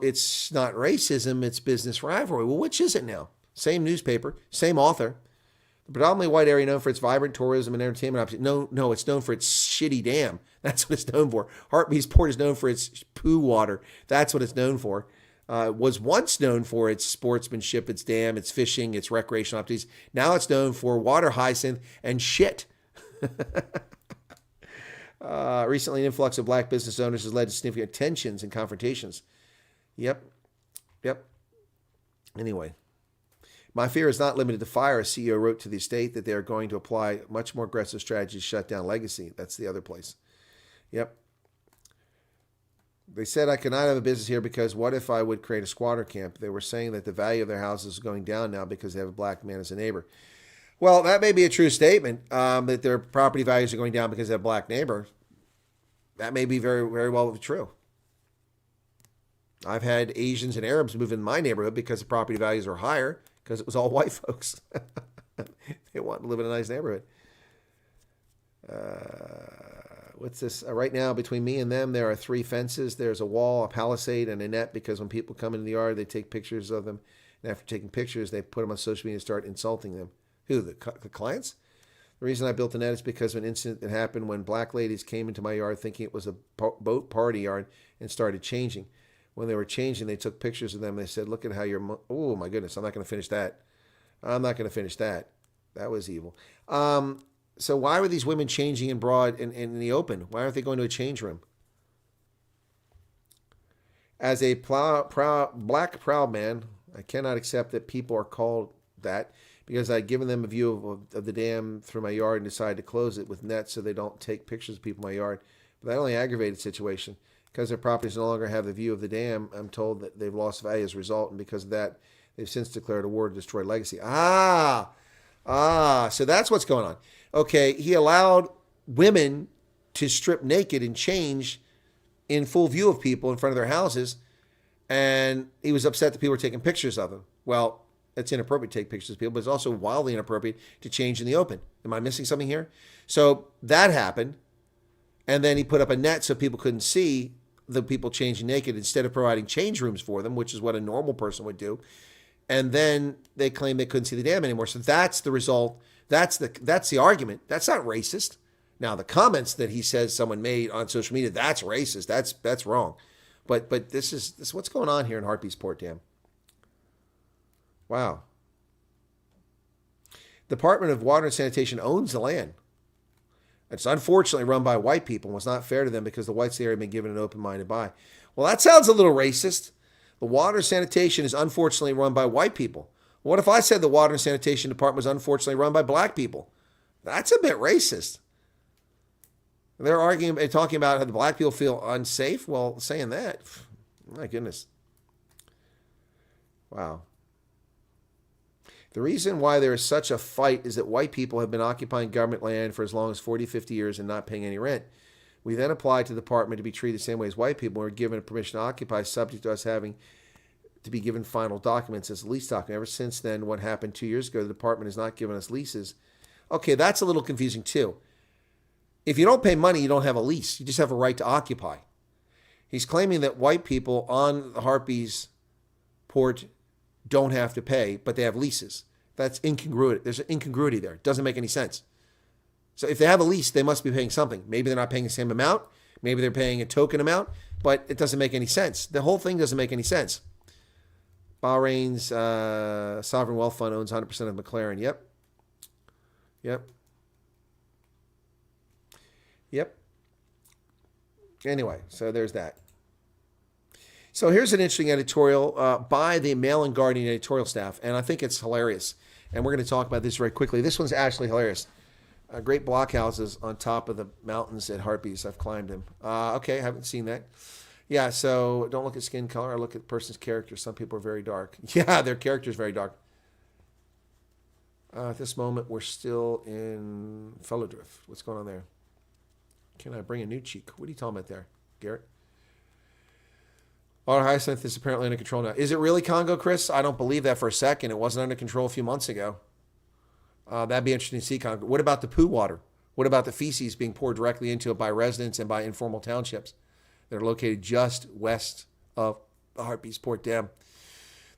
it's not racism, it's business rivalry. Well, which is it now? Same newspaper, same author. The predominantly white area known for its vibrant tourism and entertainment opportunities. No, it's known for its shitty dam. That's what it's known for. Hartbeespoort is known for its poo water. That's what it's known for. Was once known for its sportsmanship, its dam, its fishing, its recreational opportunities. Now it's known for water hyacinth and shit. Recently, an influx of black business owners has led to significant tensions and confrontations. Yep. Anyway, my fear is not limited to fire. A CEO wrote to the estate that they are going to apply much more aggressive strategies to shut down Legacy. That's the other place. Yep. They said I could not have a business here because what if I would create a squatter camp? They were saying that the value of their houses is going down now because they have a black man as a neighbor. Well, that may be a true statement, that their property values are going down because they have a black neighbor. That may be very, very well true. I've had Asians and Arabs move in my neighborhood because the property values are higher because it was all white folks. They want to live in a nice neighborhood. What's this? Right now, between me and them, there are 3 fences. There's a wall, a palisade, and a net because when people come into the yard, they take pictures of them. And after taking pictures, they put them on social media and start insulting them. Who, the clients? The reason I built the net is because of an incident that happened when black ladies came into my yard thinking it was a boat party yard and started changing. When they were changing, they took pictures of them. They said, look at how you're... Oh, my goodness, I'm not going to finish that. That was evil. So why were these women changing in broad in the open? Why aren't they going to a change room? As a black proud man, I cannot accept that people are called that because I'd given them a view of the dam through my yard and decided to close it with nets so they don't take pictures of people in my yard. But that only aggravated the situation. Because their properties no longer have the view of the dam, I'm told that they've lost value as a result, and because of that, they've since declared a war to destroy Legacy. So that's what's going on. Okay, he allowed women to strip naked and change in full view of people in front of their houses, and he was upset that people were taking pictures of them. Well, it's inappropriate to take pictures of people, but it's also wildly inappropriate to change in the open. Am I missing something here? So that happened, and then he put up a net so people couldn't see the people changing naked instead of providing change rooms for them, which is what a normal person would do. And then they claimed they couldn't see the dam anymore. So that's the result. That's the argument. That's not racist. Now, the comments that he says someone made on social media, that's racist. That's wrong. But this is what's going on here in Hartbeespoort Dam. Wow. Department of Water and Sanitation owns the land. It's unfortunately run by white people and was not fair to them because the whites there have been given an open-minded buy. Well, that sounds a little racist. The water and sanitation is unfortunately run by white people. What if I said the water and sanitation department was unfortunately run by black people? That's a bit racist. They're arguing and talking about how the black people feel unsafe. Well, saying that, my goodness. Wow. The reason why there is such a fight is that white people have been occupying government land for as long as 40, 50 years and not paying any rent. We then applied to the department to be treated the same way as white people and were given permission to occupy, subject to us having to be given final documents as a lease document. Ever since then, what happened 2 years ago, the department has not given us leases. Okay, that's a little confusing too. If you don't pay money, you don't have a lease. You just have a right to occupy. He's claiming that white people on the Hartbeespoort don't have to pay, but they have leases. That's incongruent. There's an incongruity there. It doesn't make any sense. So if they have a lease, they must be paying something. Maybe they're not paying the same amount. Maybe they're paying a token amount, but it doesn't make any sense. The whole thing doesn't make any sense. Bahrain's Sovereign Wealth Fund owns 100% of McLaren. Yep. Yep. Yep. Anyway, so there's that. So here's an interesting editorial by the Mail and Guardian editorial staff, and I think it's hilarious. And we're going to talk about this very quickly. This one's actually hilarious. Great blockhouses on top of the mountains at Hartbees. I've climbed them. Okay, I haven't seen that. Yeah, so don't look at skin color. I look at the person's character. Some people are very dark. Yeah, their character is very dark. At this moment, we're still in Fellowdrift. What's going on there? Can I bring a new cheek? What are you talking about there, Garrett? Our hyacinth is apparently under control now. Is it really Congo, Chris? I don't believe that for a second. It wasn't under control a few months ago. That'd be interesting to see, Congo. What about the poo water? What about the feces being poured directly into it by residents and by informal townships that are located just west of the Hartbeespoort Dam?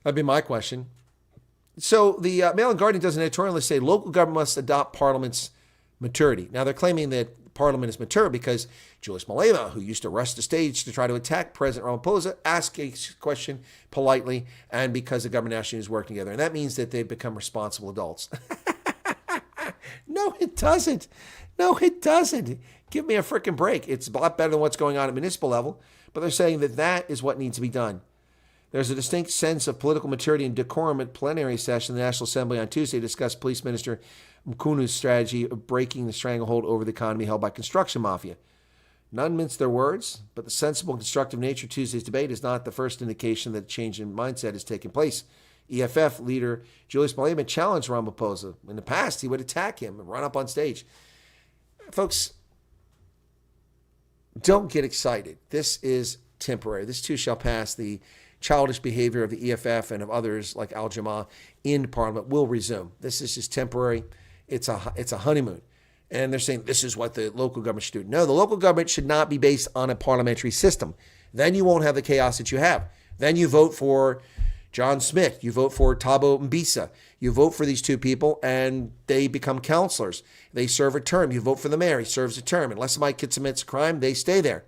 That'd be my question. So the Mail and Guardian does an editorial. They say local government must adopt Parliament's maturity. Now they're claiming that Parliament is mature because Julius Malema, who used to rush the stage to try to attack President Ramaphosa, asked a question politely, and because the government nationally is working together. And that means that they've become responsible adults. No, it doesn't. No, it doesn't. Give me a freaking break. It's a lot better than what's going on at municipal level, but they're saying that that is what needs to be done. There's a distinct sense of political maturity and decorum at plenary session in the National Assembly on Tuesday to discuss Police Minister Mkunu's strategy of breaking the stranglehold over the economy held by construction mafia. None mince their words, but the sensible and constructive nature of Tuesday's debate is not the first indication that a change in mindset has taken place. EFF leader Julius Malema challenged Ramaphosa. In the past, he would attack him and run up on stage. Folks, don't get excited. This is temporary. This too shall pass. The childish behavior of the EFF and of others like Al Jamaa in Parliament will resume. This is just temporary. It's a honeymoon. And they're saying this is what the local government should do. No, the local government should not be based on a parliamentary system. Then you won't have the chaos that you have. Then you vote for John Smith. You vote for Thabo Mbisa. You vote for these two people and they become councillors. They serve a term. You vote for the mayor. He serves a term. Unless somebody commits a crime, they stay there.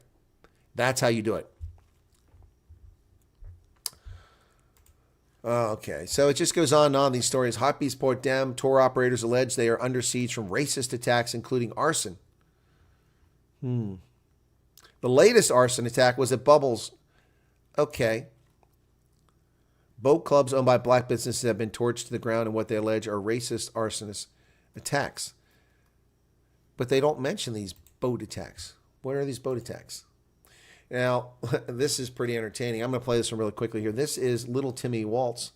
That's how you do it. Okay, so it just goes on and on, these stories. Hartbeespoort Dam tour operators allege they are under siege from racist attacks, including arson. The latest arson attack was at Bubbles. Okay. Boat clubs owned by black businesses have been torched to the ground in what they allege are racist arsonist attacks. But they don't mention these boat attacks. What are these boat attacks? Now, this is pretty entertaining. I'm going to play this one really quickly here. This is Little Timmy Waltz,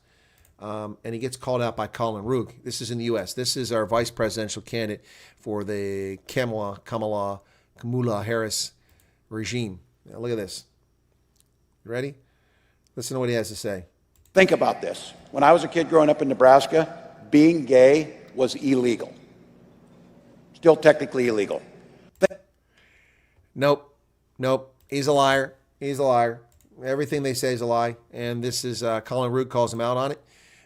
and he gets called out by Colin Roog. This is in the U.S. This is our vice presidential candidate for the Kamala Harris regime. Now, look at this. You ready? Listen to what he has to say. Think about this. When I was a kid growing up in Nebraska, being gay was illegal. Still technically illegal. Nope. He's a liar. He's a liar. Everything they say is a lie. And this is Colin Roog calls him out on it.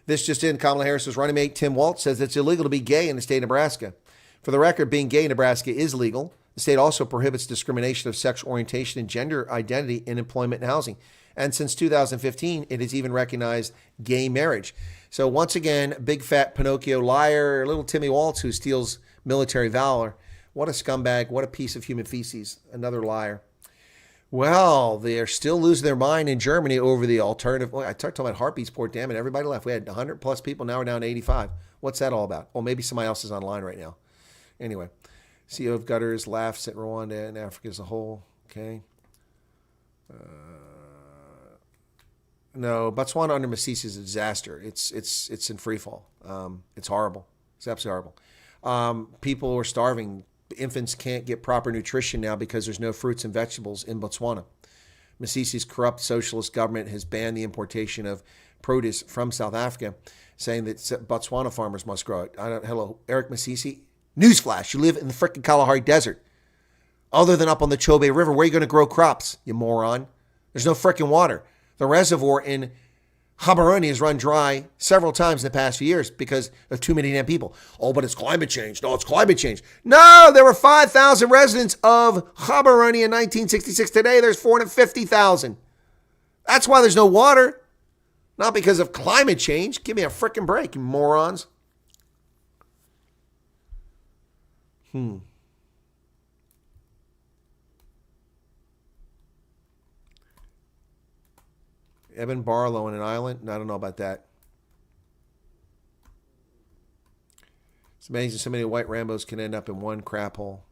This just in, Kamala Harris's running mate, Tim Waltz, says it's illegal to be gay in the state of Nebraska. For the record, being gay in Nebraska is legal. The state also prohibits discrimination of sexual orientation and gender identity in employment and housing. And since 2015, it has even recognized gay marriage. So once again, big fat Pinocchio liar, little Timmy Waltz who steals military valor. What a scumbag. What a piece of human feces. Another liar. Well, they're still losing their mind in Germany over the alternative. Well, I talked about Hartbeespoort Dam and everybody left. We had 100 plus people. Now we're down to 85. What's that all about? Well, maybe somebody else is online right now. Anyway, CEO of Gutters laughs at Rwanda and Africa as a whole. Okay. No, Botswana under Masisi is a disaster. It's in free fall. It's horrible. It's absolutely horrible. People are starving. Infants can't get proper nutrition now because there's no fruits and vegetables in Botswana. Masisi's corrupt socialist government has banned the importation of produce from South Africa, saying that Botswana farmers must grow it. Hello, Eric Masisi. Newsflash, you live in the frickin' Kalahari Desert. Other than up on the Chobe River, where are you going to grow crops, you moron? There's no frickin' water. The reservoir in Gaborone has run dry several times in the past few years because of too many damn people. Oh, but it's climate change. No, it's climate change. No, there were 5,000 residents of Gaborone in 1966. Today, there's 450,000. That's why there's no water. Not because of climate change. Give me a frickin' break, you morons. Evan Barlow in an island? I don't know about that. It's amazing so many white Rambos can end up in one crap hole.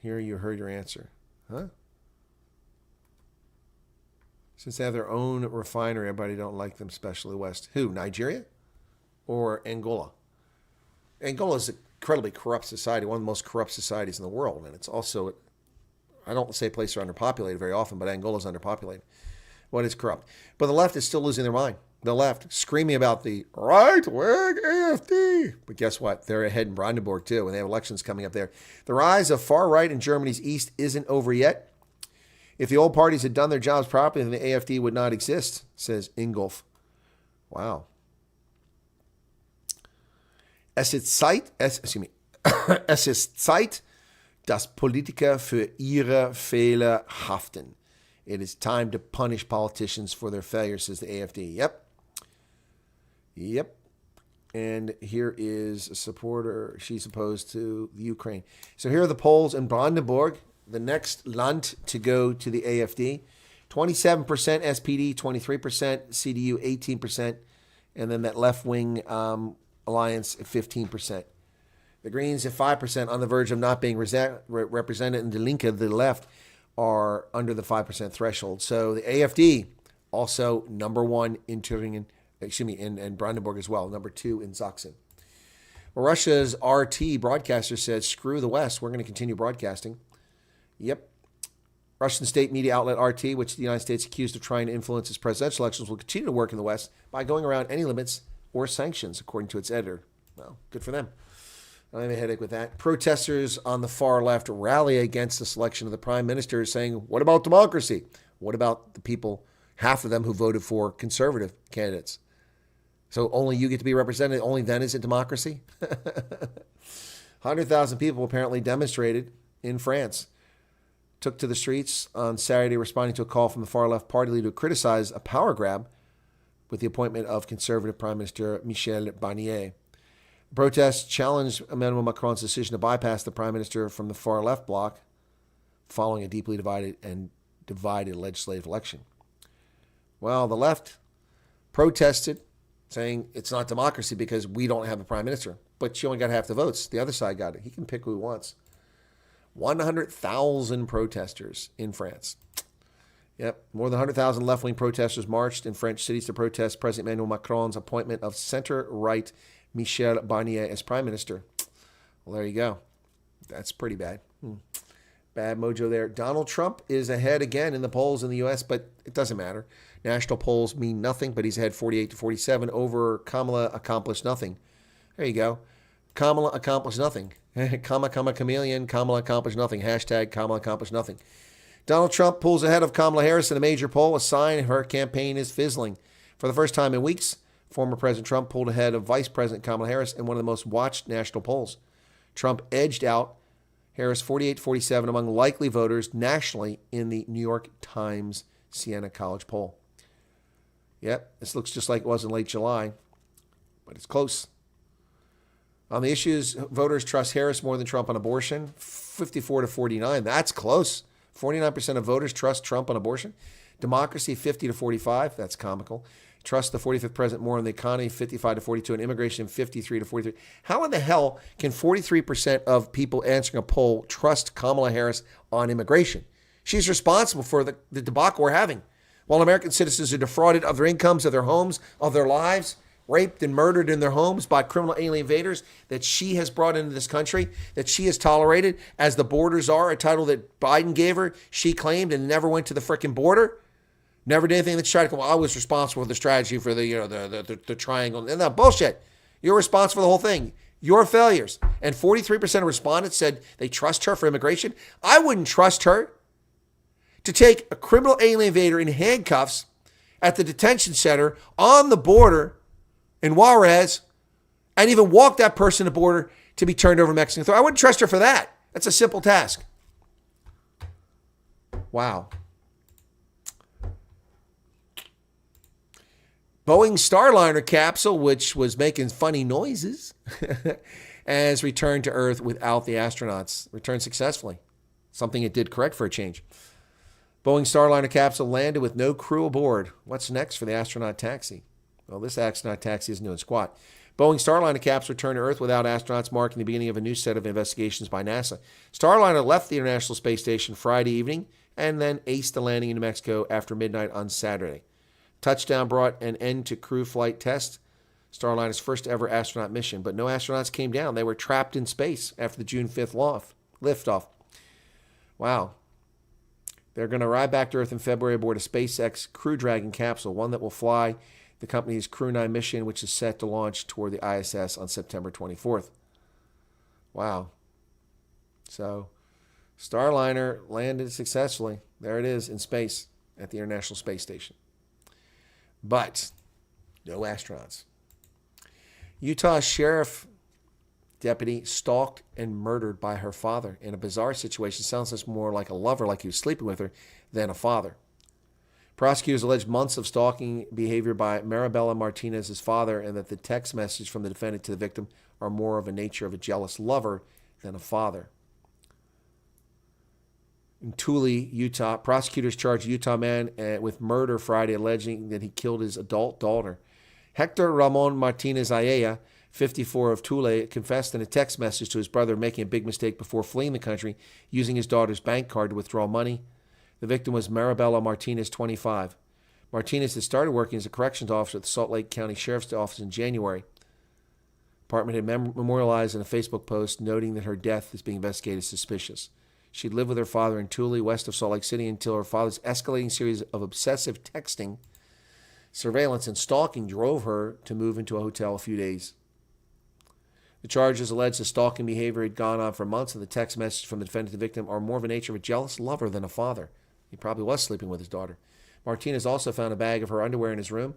Here you heard your answer. Huh? Since they have their own refinery, everybody don't like them, especially West. Who, Nigeria or Angola? Angola is an incredibly corrupt society, one of the most corrupt societies in the world. And it's also, I don't say places are underpopulated very often, but Angola is underpopulated. What is corrupt? But the left is still losing their mind. The left screaming about the right-wing AFD. But guess what? They're ahead in Brandenburg, too, and they have elections coming up there. The rise of far-right in Germany's east isn't over yet. If the old parties had done their jobs properly, then the AFD would not exist, says Ingolf. Wow. Es ist Zeit, dass Politiker für ihre Fehler haften. It is time to punish politicians for their failures, says the AFD. Yep. And here is a supporter. She's opposed to the Ukraine. So here are the polls in Brandenburg, the next Land to go to the AFD. 27% SPD, 23%, CDU 18%, and then that left-wing alliance at 15%. The Greens at 5% on the verge of not being represented, and the Linke, the left, are under the 5% threshold. So the AFD also number one in Thüringen, in Brandenburg as well, number two in Sachsen. Well, Russia's RT broadcaster said, screw the West, we're going to continue broadcasting. Yep. Russian state media outlet RT, which the United States accused of trying to influence its presidential elections, will continue to work in the West by going around any limits or sanctions, according to its editor. Well, good for them. I have a headache with that. Protesters on the far left rally against the selection of the prime minister, saying, what about democracy? What about the people, half of them who voted for conservative candidates? So only you get to be represented, only then is it democracy? 100,000 people apparently demonstrated in France, took to the streets on Saturday responding to a call from the far left party leader to criticize a power grab with the appointment of conservative Prime Minister Michel Barnier. The protests challenged Emmanuel Macron's decision to bypass the prime minister from the far left bloc following a deeply divided legislative election. Well, the left protested, saying it's not democracy because we don't have a prime minister. But you only got half the votes. The other side got it. He can pick who he wants. 100,000 protesters in France. Yep, more than 100,000 left-wing protesters marched in French cities to protest President Emmanuel Macron's appointment of center-right Michel Barnier as prime minister. Well, there you go. That's pretty bad. Bad mojo there. Donald Trump is ahead again in the polls in the U.S., but it doesn't matter. National polls mean nothing, but he's ahead 48-47 over Kamala accomplished nothing. There you go. Kamala accomplished nothing. Chameleon, Kamala accomplished nothing. Hashtag Kamala accomplished nothing. Donald Trump pulls ahead of Kamala Harris in a major poll, a sign her campaign is fizzling. For the first time in weeks, former President Trump pulled ahead of Vice President Kamala Harris in one of the most watched national polls. Trump edged out Harris 48-47 among likely voters nationally in the New York Times Siena College poll. Yep, this looks just like it was in late July, but it's close. On the issues, voters trust Harris more than Trump on abortion, 54-49. That's close. 49% of voters trust Trump on abortion. Democracy, 50-45. That's comical. Trust the 45th president more on the economy, 55-42, and immigration, 53-43. How in the hell can 43% of people answering a poll trust Kamala Harris on immigration? She's responsible for the debacle we're having. While American citizens are defrauded of their incomes, of their homes, of their lives, raped and murdered in their homes by criminal alien invaders that she has brought into this country, that she has tolerated, as the borders are, a title that Biden gave her, she claimed, and never went to the frickin' border. Never did anything that she tried to come, well, I was responsible for the strategy for the triangle. No, bullshit. You're responsible for the whole thing. Your failures. And 43% of respondents said they trust her for immigration. I wouldn't trust her to take a criminal alien invader in handcuffs at the detention center on the border in Juarez and even walk that person to the border to be turned over to Mexican authorities. I wouldn't trust her for that. That's a simple task. Wow. Boeing Starliner capsule, which was making funny noises, as returned to Earth without the astronauts. Returned successfully. Something it did correct for a change. Boeing Starliner capsule landed with no crew aboard. What's next for the astronaut taxi? Well, this astronaut taxi isn't doing squat. Boeing Starliner capsule returned to Earth without astronauts, marking the beginning of a new set of investigations by NASA. Starliner left the International Space Station Friday evening and then aced the landing in New Mexico after midnight on Saturday. Touchdown brought an end to crew flight test, Starliner's first ever astronaut mission, but no astronauts came down. They were trapped in space after the June 5th liftoff. Wow. They're going to arrive back to Earth in February aboard a SpaceX Crew Dragon capsule, one that will fly the company's Crew 9 mission, which is set to launch toward the ISS on September 24th. Wow. So, Starliner landed successfully. There it is in space at the International Space Station. But no astronauts. Utah Sheriff deputy stalked and murdered by her father in a bizarre situation. Sounds like more like a lover, like he was sleeping with her, than a father. Prosecutors alleged months of stalking behavior by Maribela Martinez's father, and that the text message from the defendant to the victim are more of a nature of a jealous lover than a father. In Thule, Utah, prosecutors charged a Utah man with murder Friday, alleging that he killed his adult daughter. Hector Ramon Martinez Ayala, 54 of Thule, confessed in a text message to his brother making a big mistake before fleeing the country, using his daughter's bank card to withdraw money. The victim was Maribela Martinez, 25. Martinez had started working as a corrections officer at the Salt Lake County Sheriff's Office in January. Department had memorialized in a Facebook post noting that her death is being investigated as suspicious. She'd lived with her father in Thule, west of Salt Lake City, until her father's escalating series of obsessive texting, surveillance, and stalking drove her to move into a hotel a few days. The charges allege the stalking behavior had gone on for months, and the text message from the defendant to the victim are more of a nature of a jealous lover than a father. He probably was sleeping with his daughter. Martinez also found a bag of her underwear in his room.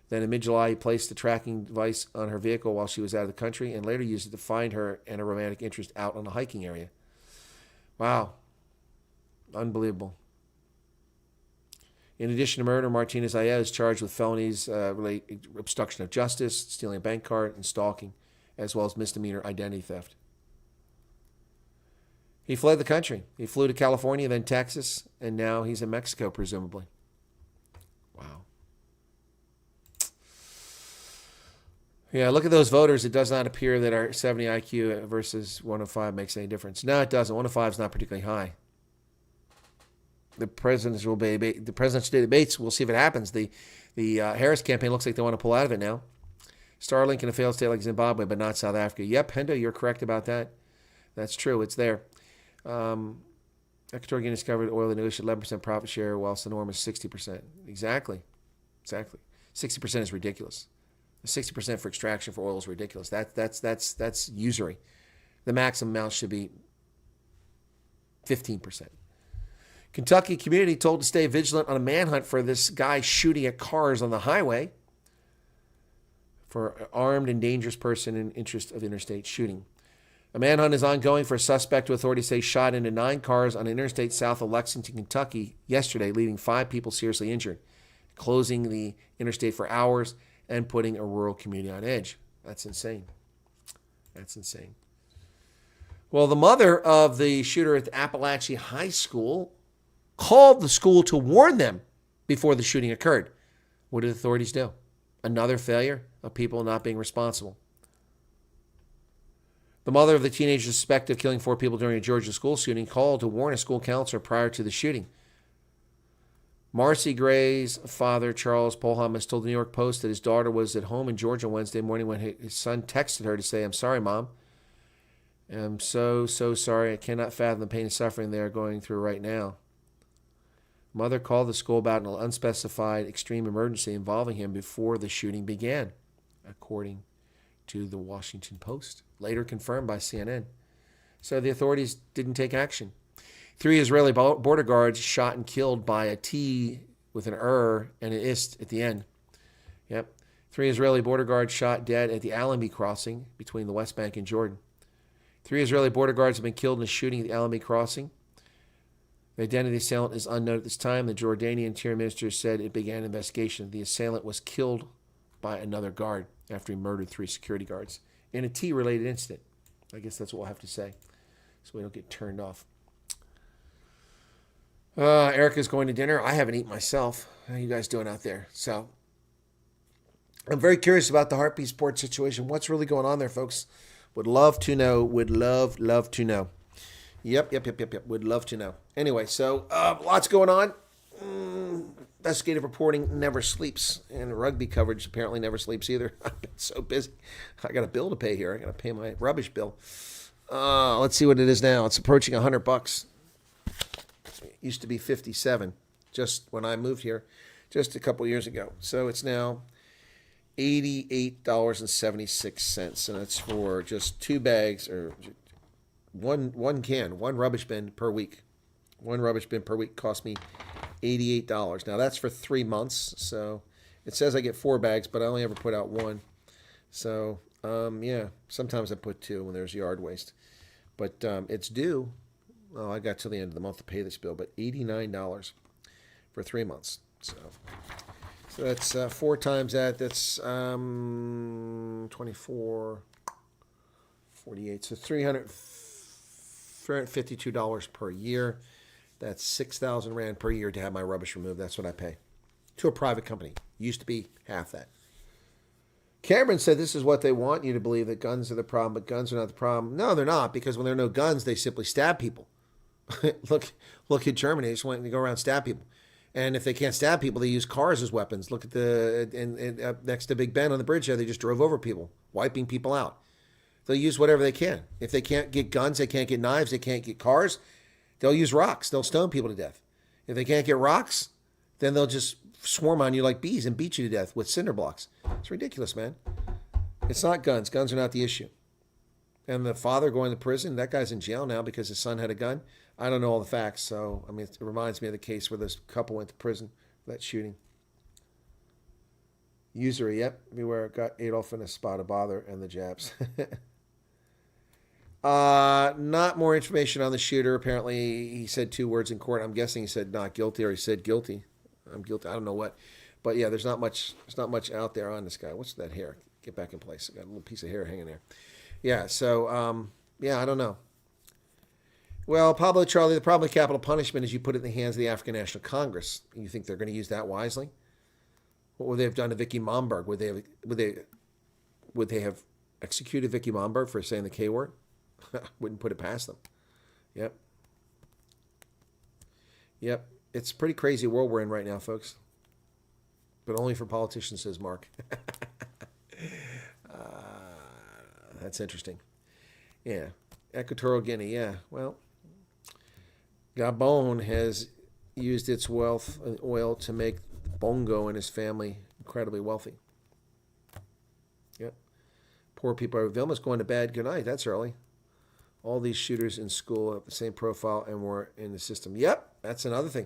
Then in mid-July, he placed the tracking device on her vehicle while she was out of the country, and later used it to find her and her romantic interest out on a hiking area. Wow. Unbelievable. In addition to murder, Martinez Ayala is charged with felonies obstruction of justice, stealing a bank card, and stalking, as well as misdemeanor identity theft. He fled the country. He flew to California, then Texas, and now he's in Mexico, presumably. Wow. Yeah, look at those voters. It does not appear that our 70 IQ versus 105 makes any difference. No, it doesn't. 105 is not particularly high. The presidential debates, we'll see if it happens. The Harris campaign looks like they want to pull out of it now. Starlink in a failed state like Zimbabwe, but not South Africa. Yep, Hendo, you're correct about that. That's true. It's there. Equatorial Guinea discovered oil that negotiated 11% profit share, whilst the norm is 60%. Exactly. 60% is ridiculous. 60% for extraction for oil is ridiculous. That's usury. The maximum amount should be 15%. Kentucky community told to stay vigilant on a manhunt for this guy shooting at cars on the highway for armed and dangerous person in interest of interstate shooting. A manhunt is ongoing for a suspect who authorities say shot into 9 cars on an interstate south of Lexington, Kentucky yesterday, leaving 5 people seriously injured, closing the interstate for hours and putting a rural community on edge. That's insane. That's insane. Well, the mother of the shooter at the Appalachian High School called the school to warn them before the shooting occurred. What did authorities do? Another failure of people not being responsible. The mother of the teenager suspected of killing 4 people during a Georgia school shooting called to warn a school counselor prior to the shooting. Marcy Gray's father, Charles Polham, has told the New York Post that his daughter was at home in Georgia Wednesday morning when his son texted her to say, "I'm sorry, Mom. I'm so sorry. I cannot fathom the pain and suffering they are going through right now." Mother called the school about an unspecified extreme emergency involving him before the shooting began, according to the Washington Post, later confirmed by CNN. So the authorities didn't take action. 3 Israeli border guards shot and killed by a T with an and an ist at the end. Yep. 3 Israeli border guards shot dead at the Allenby crossing between the West Bank and Jordan. 3 Israeli border guards have been killed in a shooting at the Allenby crossing. The identity of the assailant is unknown at this time. The Jordanian Interior Minister said it began an investigation. The assailant was killed by another guard after he murdered 3 security guards in a T-related incident. I guess that's what we'll have to say, so we don't get turned off. Erica's going to dinner. I haven't eaten myself. How are you guys doing out there? So I'm very curious about the Hartbeespoort situation. What's really going on there, folks? Would love to know. Would love to know. Yep. Would love to know. Anyway, so lots going on. Investigative reporting never sleeps, and rugby coverage apparently never sleeps either. I've been so busy. I got a bill to pay here. I got to pay my rubbish bill. Let's see what it is now. It's approaching $100. It used to be 57 just when I moved here, just a couple years ago. So it's now $88.76, and it's for just 2 bags or one rubbish bin per week. One rubbish bin per week cost me $88. Now that's for 3 months. So it says I get 4 bags, but I only ever put out 1. So yeah, sometimes I put 2 when there's yard waste, but it's due. Well, I got till the end of the month to pay this bill, but $89 for 3 months. So that's 4 times that. That's 24, 48. So $352 per year. That's 6,000 Rand per year to have my rubbish removed. That's what I pay to a private company. Used to be half that. Cameron said this is what they want you to believe, that guns are the problem, but guns are not the problem. No, they're not, because when there are no guns, they simply stab people. Look at Germany. They just want to go around and stab people. And if they can't stab people, they use cars as weapons. Look at up next to Big Ben on the bridge there, they just drove over people, wiping people out. They'll use whatever they can. If they can't get guns, they can't get knives, they can't get cars, they'll use rocks. They'll stone people to death. If they can't get rocks, then they'll just swarm on you like bees and beat you to death with cinder blocks. It's ridiculous, man. It's not guns. Guns are not the issue. And the father going to prison, that guy's in jail now because his son had a gun. I don't know all the facts, so I mean, it reminds me of the case where this couple went to prison for that shooting. Usury, yep. Beware, got Adolf in a spot of bother and the Japs. Not more information on the shooter. Apparently, he said 2 words in court. I'm guessing he said not guilty, or he said guilty. I'm guilty. I don't know what, but yeah, there's not much out there on this guy. What's that hair? Get back in place. I got a little piece of hair hanging there. Yeah. So yeah, I don't know. Well, Pablo Charlie, the problem with capital punishment is you put it in the hands of the African National Congress. You think they're going to use that wisely? What would they have done to Vicky Momberg? Would they have executed Vicky Momberg for saying the K word? Wouldn't put it past them. Yep. It's a pretty crazy world we're in right now, folks. But only for politicians, says Mark. That's interesting. Yeah. Equatorial Guinea, yeah. Well, Gabon has used its wealth and oil to make Bongo and his family incredibly wealthy. Yep. Poor people. Vilma's going to bed. Good night. That's early. All these shooters in school have the same profile and were in the system. Yep, that's another thing.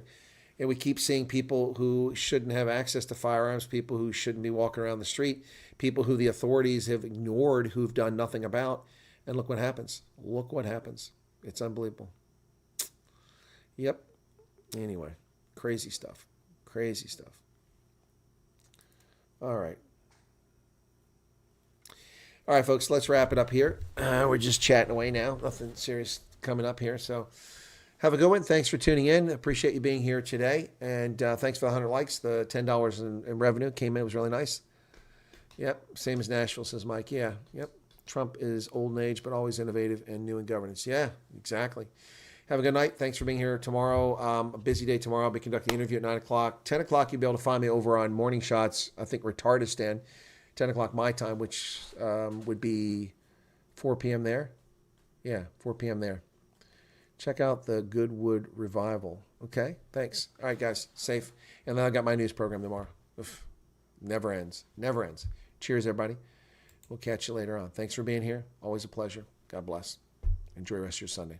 And we keep seeing people who shouldn't have access to firearms, people who shouldn't be walking around the street, people who the authorities have ignored, who've done nothing about. And look what happens. Look what happens. It's unbelievable. Yep. Anyway, crazy stuff. Crazy stuff. All right. All right, folks, let's wrap it up here. We're just chatting away now. Nothing serious coming up here. So have a good one. Thanks for tuning in. Appreciate you being here today. And thanks for the 100 likes. The $10 in revenue came in. It was really nice. Yep. Same as Nashville, says Mike. Yeah. Yep. Trump is old in age, but always innovative and new in governance. Yeah, exactly. Have a good night. Thanks for being here tomorrow. A busy day tomorrow. I'll be conducting an interview at 9 o'clock. 10 o'clock, you'll be able to find me over on Morning Shots, I think Retardistan. 10 o'clock my time, which would be 4 p.m. there. Yeah, 4 p.m. there. Check out the Goodwood Revival. Okay, thanks. All right, guys, safe. And then I got my news program tomorrow. Oof. Never ends. Never ends. Cheers, everybody. We'll catch you later on. Thanks for being here. Always a pleasure. God bless. Enjoy the rest of your Sunday.